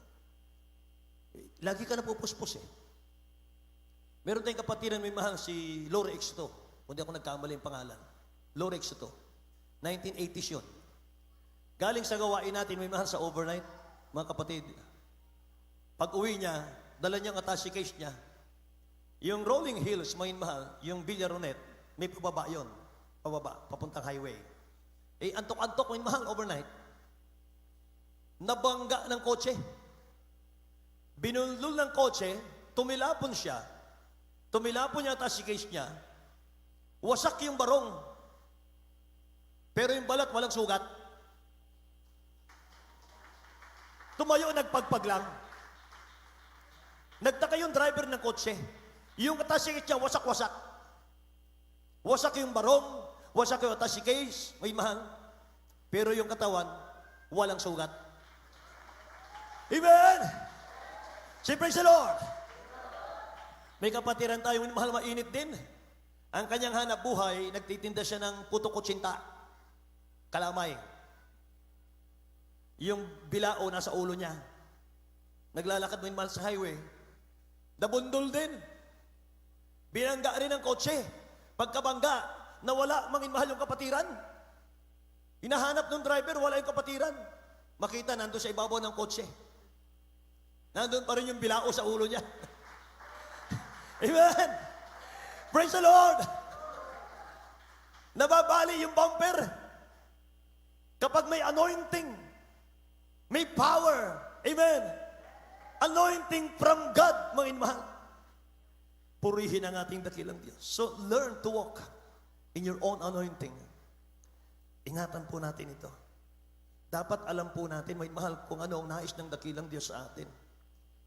B: Lagi ka napupuspos eh. Meron tayong kapatiran may mahal, si Lore Exito. Kung di ako nagkamali yung pangalan. Lore Exito. 1980s yun. Galing sa gawain natin may mahal sa overnight, mga kapatid. Pag uwi niya, dala niyang attache case niya. Yung Rolling Hills, may mahal, yung Villaronet, may pababa yun. Pababa, papuntang highway. Eh, antok-antok may mahal overnight. Nabangga ng kotse. Binulol ng kotse, tumilapon siya. Tumilapon niya ang attache case niya. Wasak yung barong. Pero yung balat walang sugat. Tumayo, nagpagpag lang. Nagtaka yung driver ng kotse. Yung attache case niya, wasak-wasak. Wasak yung barong, wasak yung attache case, may mahal. Pero yung katawan, walang sugat. Amen! Say praise the Lord! May kapatiran tayo, mahal, mainit din. Ang kanyang hanap buhay, nagtitinda siya ng puto kutsinta. Kalamay. Yung bilao nasa ulo niya. Naglalakad mo mahal sa highway. Nabundol din. Binangga rin ang kotse. Pagkabangga, nawala mahal yung kapatiran. Hinahanap ng driver, wala yung kapatiran. makita nandun sa ibabaw ng kotse. Nandun pa rin yung bilao sa ulo niya. Amen! Praise the Lord! Nababali yung bumper. Kapag may anointing, may power. Amen! Anointing from God, mga inmahal. Purihin ang ating dakilang Diyos. So, learn to walk in your own anointing. Ingatan po natin ito. Dapat alam po natin, mga inmahal, kung ano ang nais ng dakilang Diyos sa atin.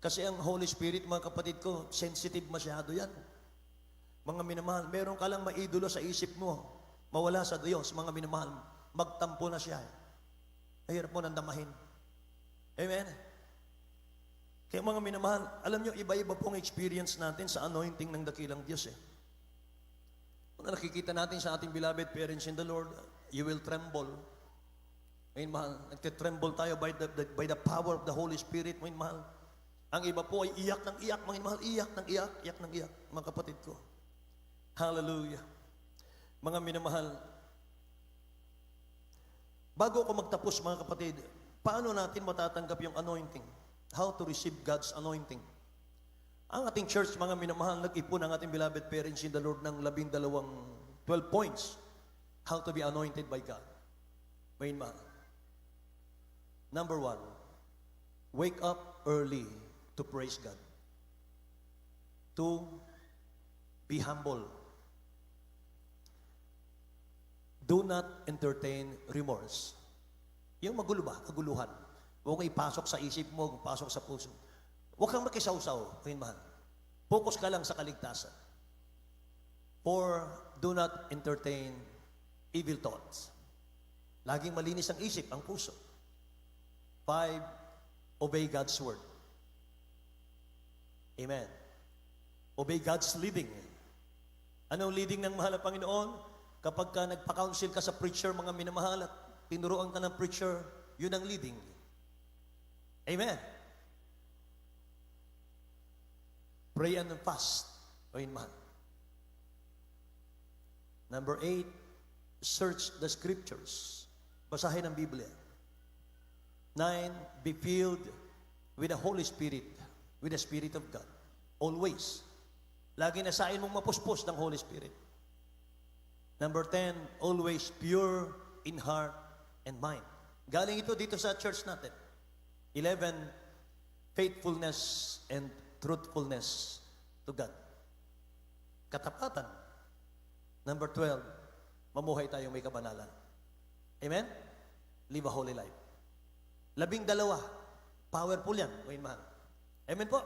B: Kasi ang Holy Spirit, mga kapatid ko, sensitive masyado yan. Mga minamahal, meron ka lang maidolo sa isip mo, mawala sa Diyos, mga minamahal, magtampo na siya. Mahirap mo nang damahin. Amen? Kaya mga minamahal, alam nyo, iba-iba pong experience natin sa anointing ng dakilang Diyos eh. Kung nakikita natin sa ating beloved parents in the Lord, you will tremble. Ngayon mahal, nagtitremble tayo by the power of the Holy Spirit, ngayon mahal. Ang iba po ay iyak ng iyak, mga mahal, iyak ng iyak, iyak ng iyak, mga kapatid ko. Hallelujah. Mga minamahal, bago ako magtapos, mga kapatid, paano natin matatanggap yung anointing? How to receive God's anointing? Ang ating church, mga minamahal, nag-ipon ang ating beloved parents in the Lord ng 12 points. How to be anointed by God. Mga minamahal. Number 1, wake up early to praise God. 2, be humble. Do not entertain remorse. Yung magulo ba? Kaguluhan. Huwag kang ipasok sa isip mo, pasok sa puso. Huwag kang makisaw-saw, mahal. Focus ka lang sa kaligtasan. 4, do not entertain evil thoughts. Laging malinis ang isip, ang puso. 5, obey God's word. Amen. Obey God's leading. Anong leading ng mahal na Panginoon? Kapag ka nagpa-counsel ka sa preacher, mga minamahal, at tinuruan ka ng preacher, yun ang leading. Amen. Pray and fast. O yun, mahal. Number 8, search the scriptures. Basahin ang Biblia. 9, be filled with the Holy Spirit, with the Spirit of God. Always. Lagi nasain mong mapuspos ng Holy Spirit. Number 10, always pure in heart and mind. Galing ito dito sa church natin. 11, faithfulness and truthfulness to God. Katapatan. Number 12, mamuhay tayong may kabanalan. Amen? Live a holy life. 12, powerful yan, may mahal. Amen po?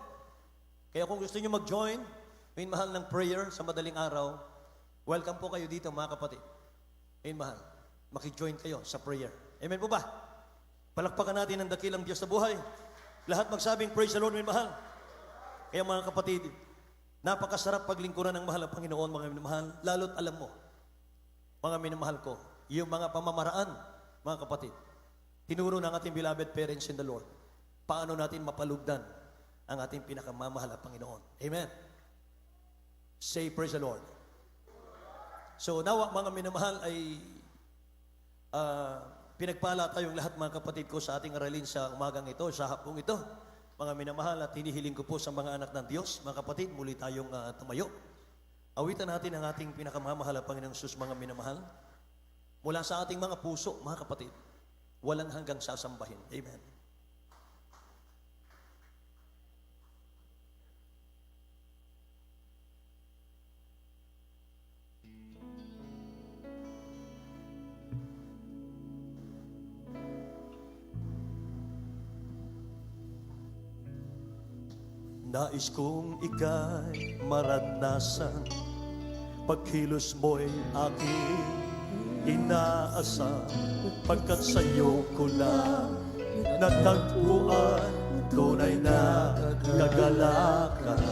B: Kaya kung gusto nyo mag-join, may mahal ng prayer sa madaling araw, welcome po kayo dito, mga kapatid. May mahal, maki-join kayo sa prayer. Amen po ba? Palakpakan natin ang dakilang Diyos sa buhay. Lahat magsabing, praise the Lord, may mahal. Kaya mga kapatid, napakasarap paglingkuran ng mahal ng Panginoon, mga minamahal, lalo't alam mo, mga minamahal ko, yung mga pamamaraan, mga kapatid, tinuro ng ating beloved parents in the Lord, paano natin mapalugdan ang ating pinakamamahal na Panginoon. Amen. Say, praise the Lord. So, nawa mga minamahal ay pinagpala tayong lahat, mga kapatid ko, sa ating aralin sa umagang ito, sa hapong ito. Mga minamahal, at hinihiling ko po sa mga anak ng Diyos, mga kapatid, muli tayong tumayo. Awitan natin ang ating pinakamamahal na Panginoong Sus, mga minamahal. Mula sa ating mga puso, mga kapatid, walang hanggang sasambahin. Amen. Nais kong ika'y maranasan, pagkilos mo'y aking inaasam, pagkat sa'yo ko lang natagpuan tunay na kagalakan.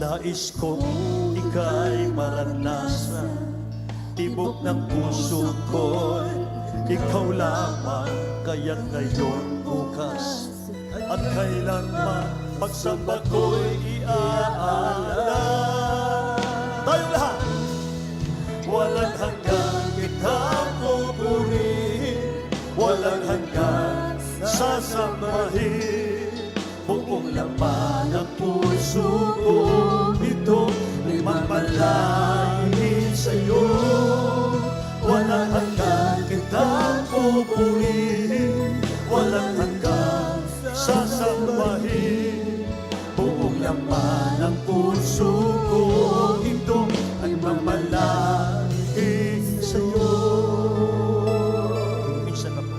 B: Nais kong ika'y maranasan, tibok ng puso ko'y ikaw lamang, kaya't ngayon bukas at kailanman pagsamba ko'y iaalala. Tayong lahat, walang hanggang kitang pupurihin. sasambahin. Buong laman ng puso ko, ito ay mamalangin sa'yo. Walang hanggang kitang pupurihin, walang hanggang sasambahin. Buong laman ng puso ko, ito ay mamalangin sa'yo. Minsan na po.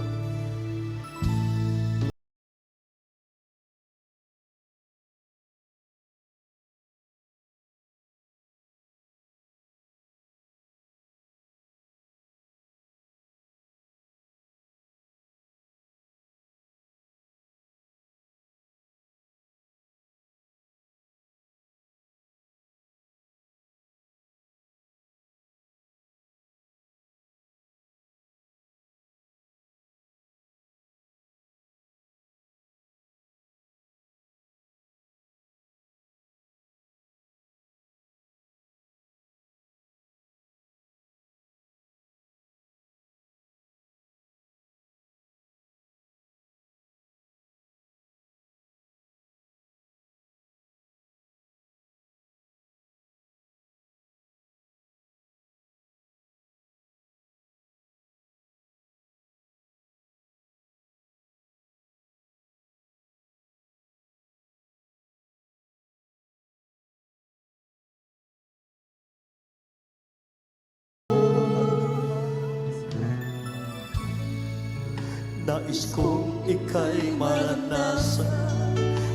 B: Nais kong ika'y maranasan,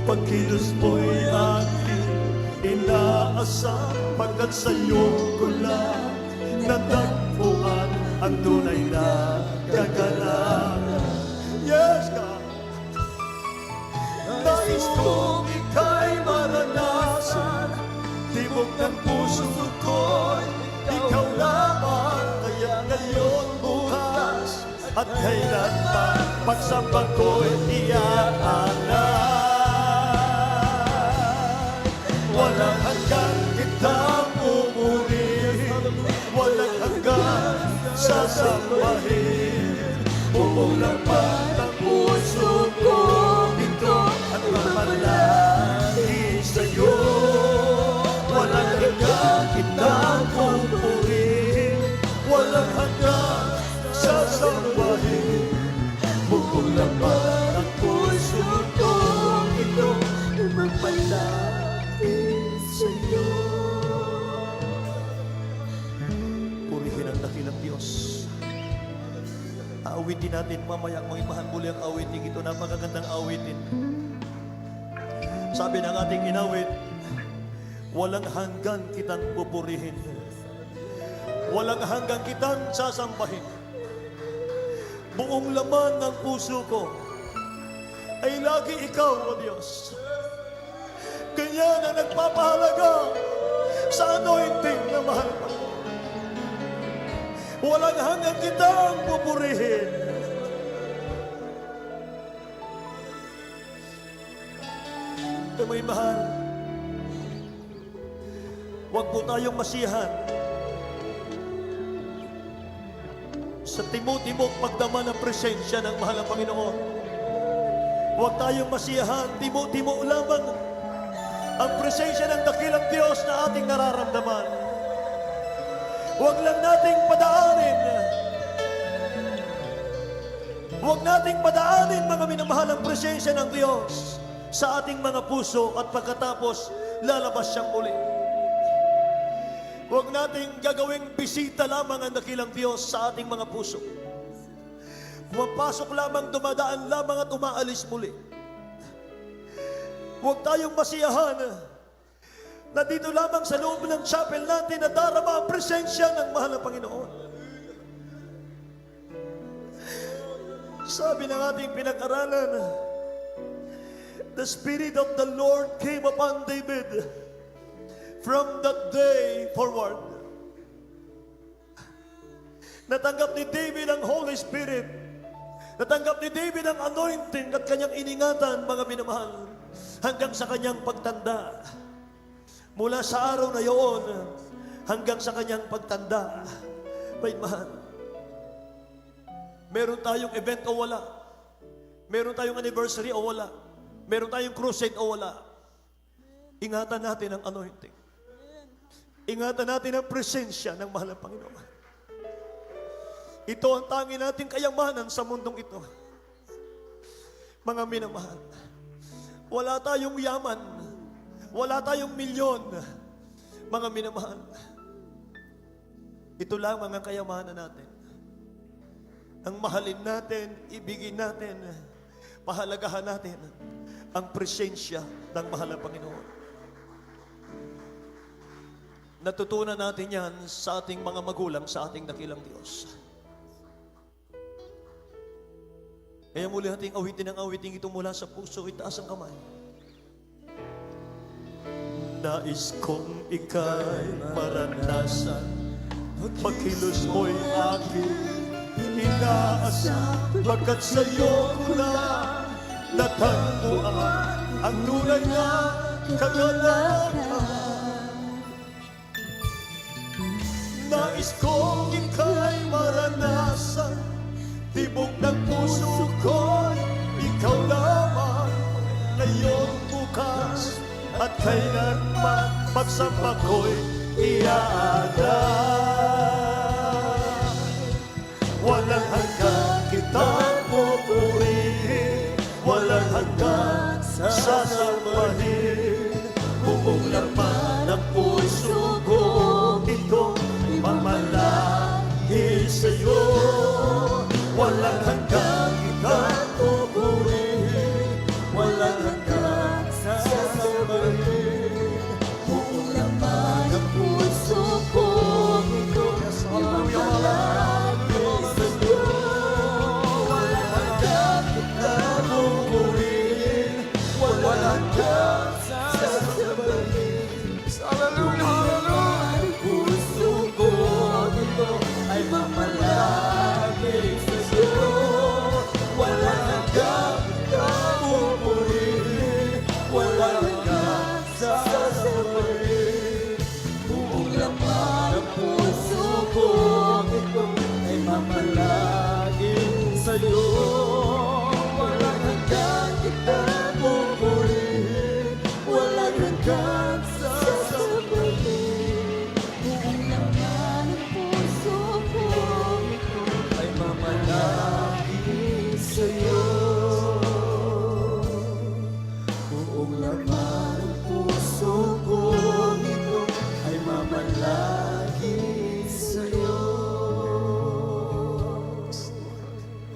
B: pagkilos mo'y aking inaasam, pagkat sa'yo ko lang natagpuan ang tunay na kagalakan. Yes, God! Nais kong ika'y maranasan, tibok ng puso ko'y ikaw lamang, kaya ngayon bukas at kailanman pagsamba ko'y iaalay. Walang hanggang kitang pupurihin, walang hanggang sasambahin. Buong laman ng puso ko, ito at mamalangin sa'yo. Walang hanggang kitang pupurihin, walang hanggang sasambahin. Buong laman ng puso ko, ito ay mamalangin sa'yo. Purihin ang dakilang Diyos. Aawitin natin mamaya kung imahan muli ang awitin ito. Napakagandang awitin. Sabi ng ating inawit, walang hanggan kitang pupurihin, walang hanggang kitang sasambahin. Buong laman ng puso ko ay lagi ikaw, O Diyos. Kanya na nagpapahalaga sa anointing na mahal mo. Walang hanggang kitang pupurihin. May mahal, huwag po tayong masiyahan sa timo-timok pagdama ng presensya ng mahal na Panginoon. Huwag tayong masiyahan, timo-timo lamang ang presensya ng dakilang Diyos na ating nararamdaman. Huwag lang nating padaanin. Huwag nating padaanin, mga minamahal, ang presensya ng Diyos sa ating mga puso at pagkatapos lalabas siyang muli. Huwag nating gagawing bisita lamang ang dakilang Diyos sa ating mga puso. Pumapasok lamang, dumadaan lamang at umaalis muli. Huwag tayong masiyahan na dito lamang sa loob ng chapel natin na darama ang presensya ng mahal na Panginoon. Sabi ng ating pinag-aralan, the Spirit of the Lord came upon David from that day forward. Natanggap ni David ang Holy Spirit. Natanggap ni David ang anointing at kanyang iningatan, mga minamahal, hanggang sa kanyang pagtanda. Mula sa araw na iyon hanggang sa kanyang pagtanda. May mahal, meron tayong event o wala, Meron tayong anniversary o wala. Meron tayong crusade o wala. Ingatan natin ang anointing. Ingatan natin ang presensya ng mahal na Panginoon. Ito ang tangi nating kayamanan sa mundong ito. Mga minamahal, wala tayong yaman, wala tayong milyon. Mga minamahal, ito lamang ang kayamanan natin. Ang mahalin natin, ibigin natin, pahalagahan natin ang presensya ng mahal na Panginoon. Natutunan natin yan sa ating mga magulang, sa ating dakilang Diyos. Kaya muli nating awitin ang awiting ito mula sa puso, itaas ang kamay. Nais kong ika'y maranasan, pagkilos mo'y aking inaasam, pagkat sa'yo ko na natagpuan ang tunay na kagalakan. Nais kong ika'y maranasan, tibok ng puso ko'y ikaw lamang, ngayon, bukas, at kailanman pagsamba ko'y iaadan. Walang hanggang kitang pupurihin, walang hanggang sasambahin, buong laman ng puso ko, itong mamalaki sa'yo. Walang hanggang kitang pupurihin, walang hanggang sasambahin, buong laman ng puso ko, ito ay mamalaki sa'yo. Walang hanggang kitang pupurihin, walang hanggang sasambahin, hallelujah, puso ko, ito ay mamalaki sa'yo. Walang hanggang pupurihin, walang hanggang sasambahin, buong laman ng puso ko, ito ay mamalagi sa'yo. Walang hanggang kitang pupurihin, walang hanggang sasambahin, buong laman ng puso ko, ito ay mamalagi sa'yo. Buong laman ng puso ko, ito ay mamalagi sa'yo.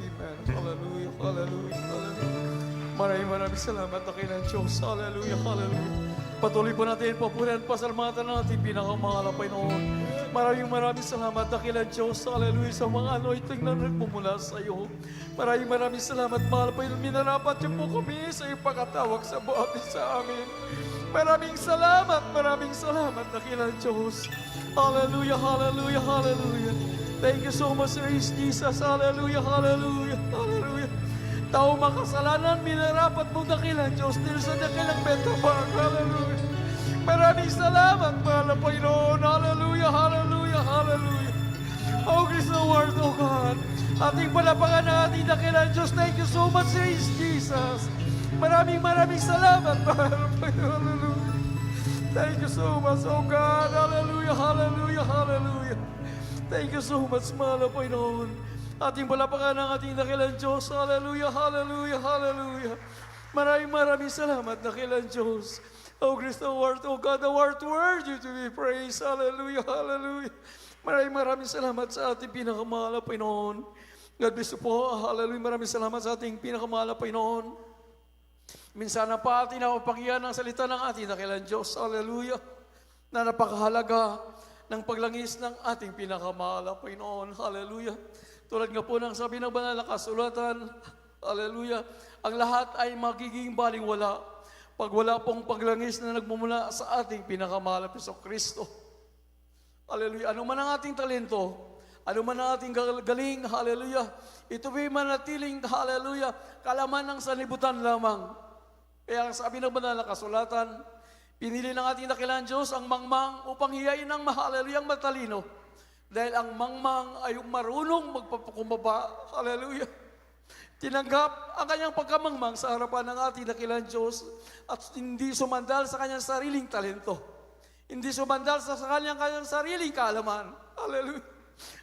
A: Amen. Hallelujah, hallelujah, hallelujah. Maraming salamat na kailan Diyos. Hallelujah, hallelujah. Patuloy po natin, papurihan, pasalamatan natin, pinakamahal na Panginoon. Maraming salamat na kailan Diyos. Hallelujah, sa mga anointing na nagmumula sa iyo. Maraming salamat, mahal Panginoon. Minarapat niyo po kami sa iyong pagkatawag sa buhat sa amin. Maraming salamat na kailan Diyos. Hallelujah, hallelujah, hallelujah. Thank you so much, praise Jesus. Hallelujah, hallelujah, hallelujah. Tao makasalanan, minarapat mo dakilan Diyos dito sa dakilang Betabag. Hallelujah. Maraming salamat, mahal na Panginoon. Hallelujah, hallelujah, hallelujah. Oh, Kristo, Lord, oh God. Ating palapakan na ating dakilan Diyos. Thank you so much, praise Jesus. Maraming salamat, mahal na Panginoon. Hallelujah. Thank you so much, oh God. Hallelujah, hallelujah, hallelujah. Thank you so much, mahal na Panginoon. Ating palapakan ng ating dakilan Diyos. Hallelujah, hallelujah, hallelujah. Maraming salamat dakilan Diyos. Oh, Kristo, Lord, oh God, thou art worthy to be praised. Hallelujah, hallelujah. Maraming salamat sa ating pinakamahal na Panginoon. God bless you po. Hallelujah. Maraming salamat sa ating pinakamahal na Panginoon. Minsan na pa ating napapakinggan ang salita ng ating dakilan Diyos. Hallelujah. Na napakahalaga ng paglangis ng ating pinakamahal na Panginoon. Hallelujah. Tulad nga po ng sabi ng banal na kasulatan, hallelujah, ang lahat ay magiging balingwala pag wala pong paglangis na nagmumula sa ating pinakamahal na Kristo. Hallelujah. Ano man ang ating talento, ano man ang ating galing, hallelujah, ito ay manatiling, hallelujah, kalaman ng sanlibutan lamang. Kaya ang sabi ng banal na kasulatan, pinili ng ating dakilang Diyos ang mangmang upang hiyain ng hallelujah, ang matalino. Dahil ang mangmang ay marunong magpapakumbaba. Hallelujah. Tinanggap ang kanyang pagkamangmang sa harapan ng ating dakilang Diyos at hindi sumandal sa kanyang sariling talento. Hindi sumandal sa kanyang sariling kaalaman. Hallelujah.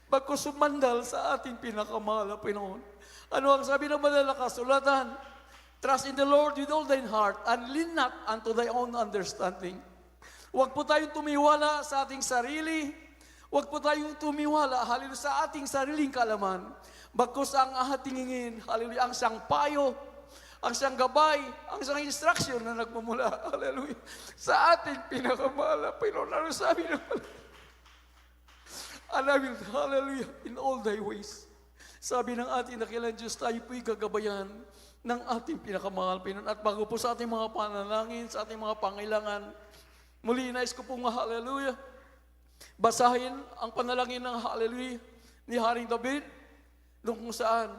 A: Bagkus sumandal sa ating pinakamahal na Pinoon. Ano ang sabi ng banal na kasulatan? Trust in the Lord with all thine heart and lean not unto thy own understanding. Huwag po tayong tumiwala sa ating sarili. Huwag po tayong tumiwala, hallelujah, sa ating sariling kaalaman. Bagkus ang ating hingin, hallelujah, ang siyang payo, ang siyang gabay, ang siyang instruction na nagmumula, hallelujah, sa ating pinakamahal na Pinoon. Ano sabi naman? And I will, hallelujah, in all thy ways. Sabi ng ating dakilang Diyos, tayo po'y gagabayan ng ating pinakamahal Pinoon. At bago po sa ating mga panalangin, sa ating mga pangailangan, muli nais ko pong hallelujah, basahin ang panalangin ng hallelujah ni Haring David, doon kung saan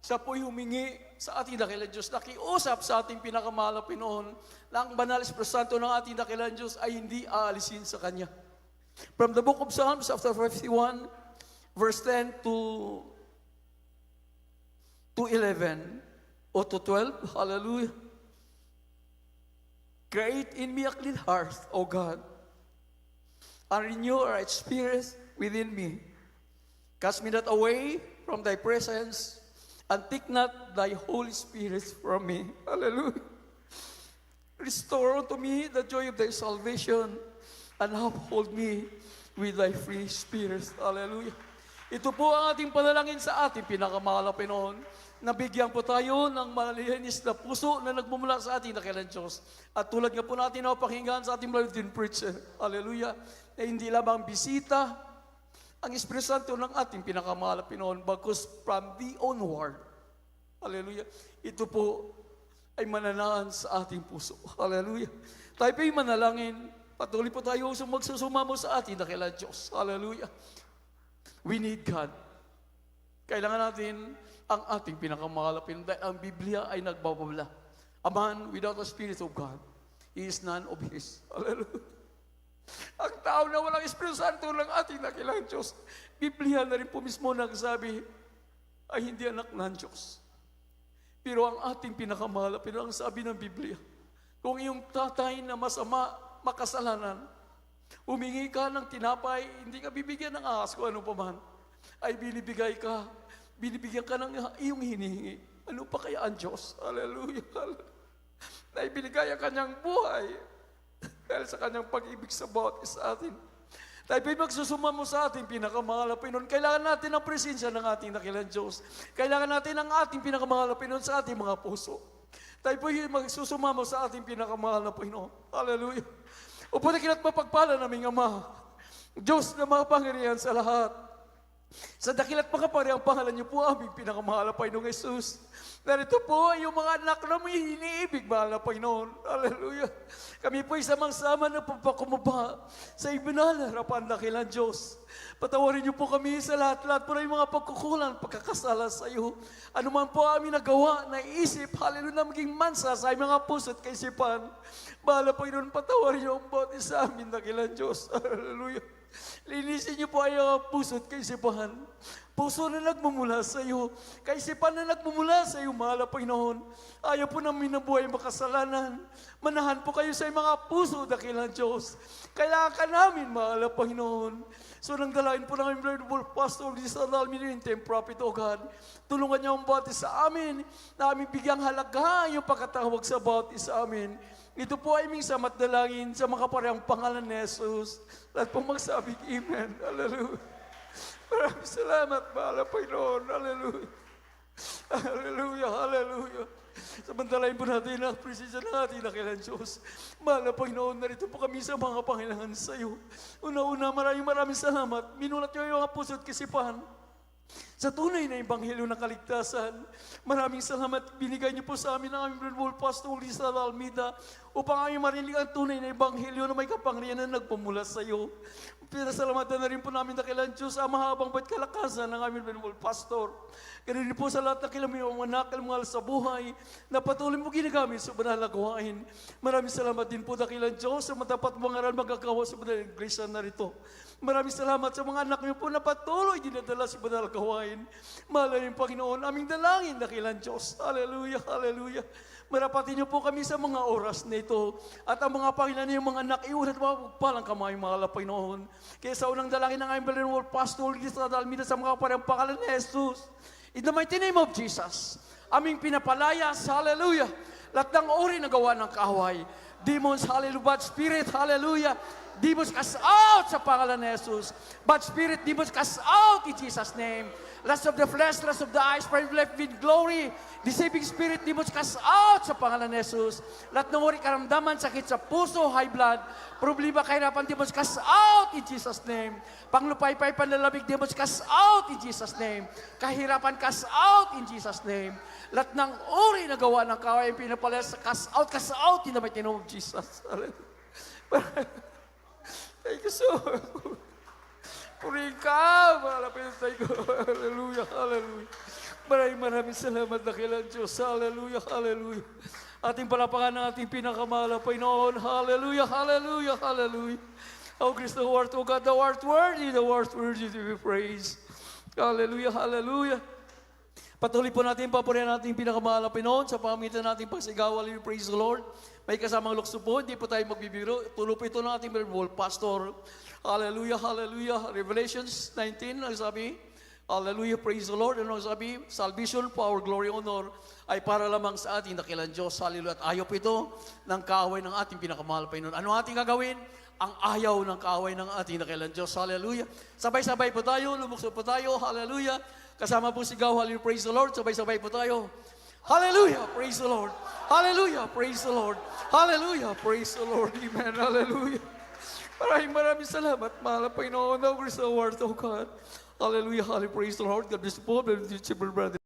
A: siya po'y humingi sa ating dakilang Diyos, nakiusap sa ating pinakamahal na Pinoon, na ang banal Espiritu Santo ng ating dakilang Diyos ay hindi aalisin sa Kanya. From the book of Psalms, chapter 51, verse 10 to 11, or to 12, hallelujah. Create in me a clean heart, O God, and renew a right spirit within me. Cast me not away from thy presence, and take not thy Holy Spirit from me. Hallelujah. Restore unto me the joy of thy salvation, and uphold me with thy free spirit. Hallelujah. Ito po ang ating panalangin sa ating pinakamahal na Pinoon. Nabigyan po tayo ng malinis na puso na nagmumula sa ating dakilang Diyos. At tulad nga po natin na pakinggan sa ating Lord din preacher, hallelujah, na hindi lamang bisita ang Espiritu Santo ng ating pinakamahal na Pinoon, bagkus from the onward, hallelujah, ito po ay mananaan sa ating puso. Hallelujah. Tayo po'y manalangin. Patuloy po tayo magsusumamo sa ating dakilang Diyos. Hallelujah. We need God. Kailangan natin ang ating pinakamahal na Pinoon dahil ang Biblia ay nagbababla. A man without the Spirit of God, he is none of His. Hallelujah. Ang tao na walang Espiritu Santo ng ating dakilang Diyos, Biblia na rin po mismo nagsabi, ay hindi anak ng Diyos. Pero ang ating pinakamahal na Pinoon, ang sabi ng Biblia, kung iyong tatay na masama, makasalanan, humingi ka ng tinapay, hindi ka bibigyan ng ahas kung ano pa man, ay binibigyan ka ng iyong hinihingi. Ano pa kaya ang Diyos? Hallelujah. Na ibinigay ang kanyang buhay dahil sa kanyang pag-ibig sa bawat isa atin. Tayo po'y magsusumamo sa ating pinakamahal na Pinoon. Kailangan natin ang presensya ng ating dakilang Diyos. Kailangan natin ang ating pinakamahal na Pinoon sa ating mga puso. Tayo po'y magsusumamo sa ating pinakamahal na Pinoon. Hallelujah. Upo na kina't mapagpala naming Ama, Diyos na makapangyarihan sa lahat. Sa dakilat makapangyarihang pangalan niyo po aming pinakamahal na Panginoong Jesus. Narito po ay yung mga anak na may iniibig, mahal na Panginoon. Hallelujah. Kami po ay samang-sama na papakumaba sa ibinal na harapan dakilang Diyos. Patawarin niyo po kami sa lahat-lahat po na yung mga pagkukulang, pagkakasala sa iyo. Ano man po aming nagawa, naisip, hallelujah, na maging mansa sa aming mga puso at kaisipan. Mahal na Panginoon, patawarin niyo ang bawat isa amin dakilang Diyos. Hallelujah. Linisin niyo po ay puso at kaisipan. Puso na nagmumula sa iyo. Kaisipan na nagmumula sa iyo, mahal na Panginoon. Ayaw po namin na buhay makasalanan. Manahan po kayo sa mga puso, dakilang Diyos. Kailangan ka namin, mahal na Panginoon. So nang dalain po ng Venerable Pastor Lisa Dalminintem, Prophet o God, tulungan niyo ang bawat isa amin na aming bigyang halaga yung pagkatawag sa bawat isa amin. Ito po ay aming samat dalangin sa makaparehang pangalan ni Jesus. Lahat pong magsabing Amen. Hallelujah. Maraming salamat, mahal na Panginoon. Hallelujah. Hallelujah. Hallelujah. Samantalain po natin ang presensya ng ating dakilang Diyos. Mahal na Panginoon, narito po kami sa mga pangailangan sa iyo. Una-una, maraming salamat. Minulat niyo yung mga puso at kisipan sa tunay na Ebanghelyo ng kaligtasan. Maraming salamat. Binigay niyo po sa amin ang aming Venerable Pastor Lisa Almeida upang aming marinig ang tunay na Ebanghelyo na may kapangyarihan na nagpumula sa iyo. Pinasalamatan na rin po namin dakilang Diyos ang mahabang bait kalakasan ng aming Venerable Pastor. Ganun din po sa lahat na kilamiyong anak, mahal sa buhay, na patuloy mo ginagamit sa banal na gawain. Maraming salamat din po dakilang Diyos sa matapat mga aral magagawa sa banal na iglesia na rito. Maraming salamat sa mga anak niyo po na patuloy dinadala sa banal na gawain. gawain. Mahal namin Panginoon, aming dalangin dakilan Diyos. Hallelujah, hallelujah. Marapatin niyo po kami sa mga oras na ito. At ang mga Panginoon yung mga anak, iunat mapagpalang kamay, mahal na Panginoon. Kaya sa unang dalangin ng aming Belenwal Pastor, sa dalmina sa mga parang pangalan ni Jesus. In the mighty name of Jesus, aming pinapalayas, hallelujah. Lahat ng uri na gawa ng kaaway. Demons, hallelujah. Bad spirit, hallelujah. Demons cast out sa pangalan ni Jesus. Bad spirit, demons cast out in Jesus' name. Lust of the flesh, lust of the eyes, pride of life with glory. Deceiving spirit, demons cast out sa pangalan ni Jesus. Lahat ng uri karamdaman, sakit sa puso, high blood, problema, kahirapan, demons cast out in Jesus' name. Panglupay-pay, panlalabig, demons cast out in Jesus' name. Kahirapan, cast out in Jesus' name. Lahat ng uri na gawa ng kaway, pinapalayas, cast out in the mighty name of Jesus. Thank you so much. Purihin ka, malapit tayo ko. Hallelujah, hallelujah. Maraming salamat na kailan Diyos. Hallelujah, hallelujah. Ating palapakan ng ating pinakamahal na Panginoon. Hallelujah, hallelujah, hallelujah. Oh, Kristo, thou art, O God, thou art worthy to be praised. Hallelujah, hallelujah. Patuloy po natin, papurihan natin pinakamahal na Panginoon sa pamamagitan natin pagsigaw. Hallelujah, praise the Lord. May kasamang lukso po, hindi po tayo magbibiro. Tulo po ito ng ating Belenwal Pastor. Hallelujah, hallelujah. Revelations 19, ang sabi, hallelujah, praise the Lord. Ano ang sabi? Salvation, power, glory, honor ay para lamang sa ating dakilang Diyos. Hallelujah. At ayaw po ito ng kaaway ng ating pinakamahal pa Panginoon. Ano ating gagawin? Ang ayaw ng kaaway ng ating dakilang Diyos. Hallelujah. Sabay-sabay po tayo, lumukso po tayo. Hallelujah. Kasama po sigaw, hallelujah, praise the Lord. Sabay-sabay po tayo. Hallelujah, praise the Lord. Hallelujah, praise the Lord. Hallelujah, praise the Lord. Amen, hallelujah. Maraming salamat, mahal na Panginoon. Now, Christ, the word of God. Hallelujah, hallelujah, praise the Lord. God bless you po, brother.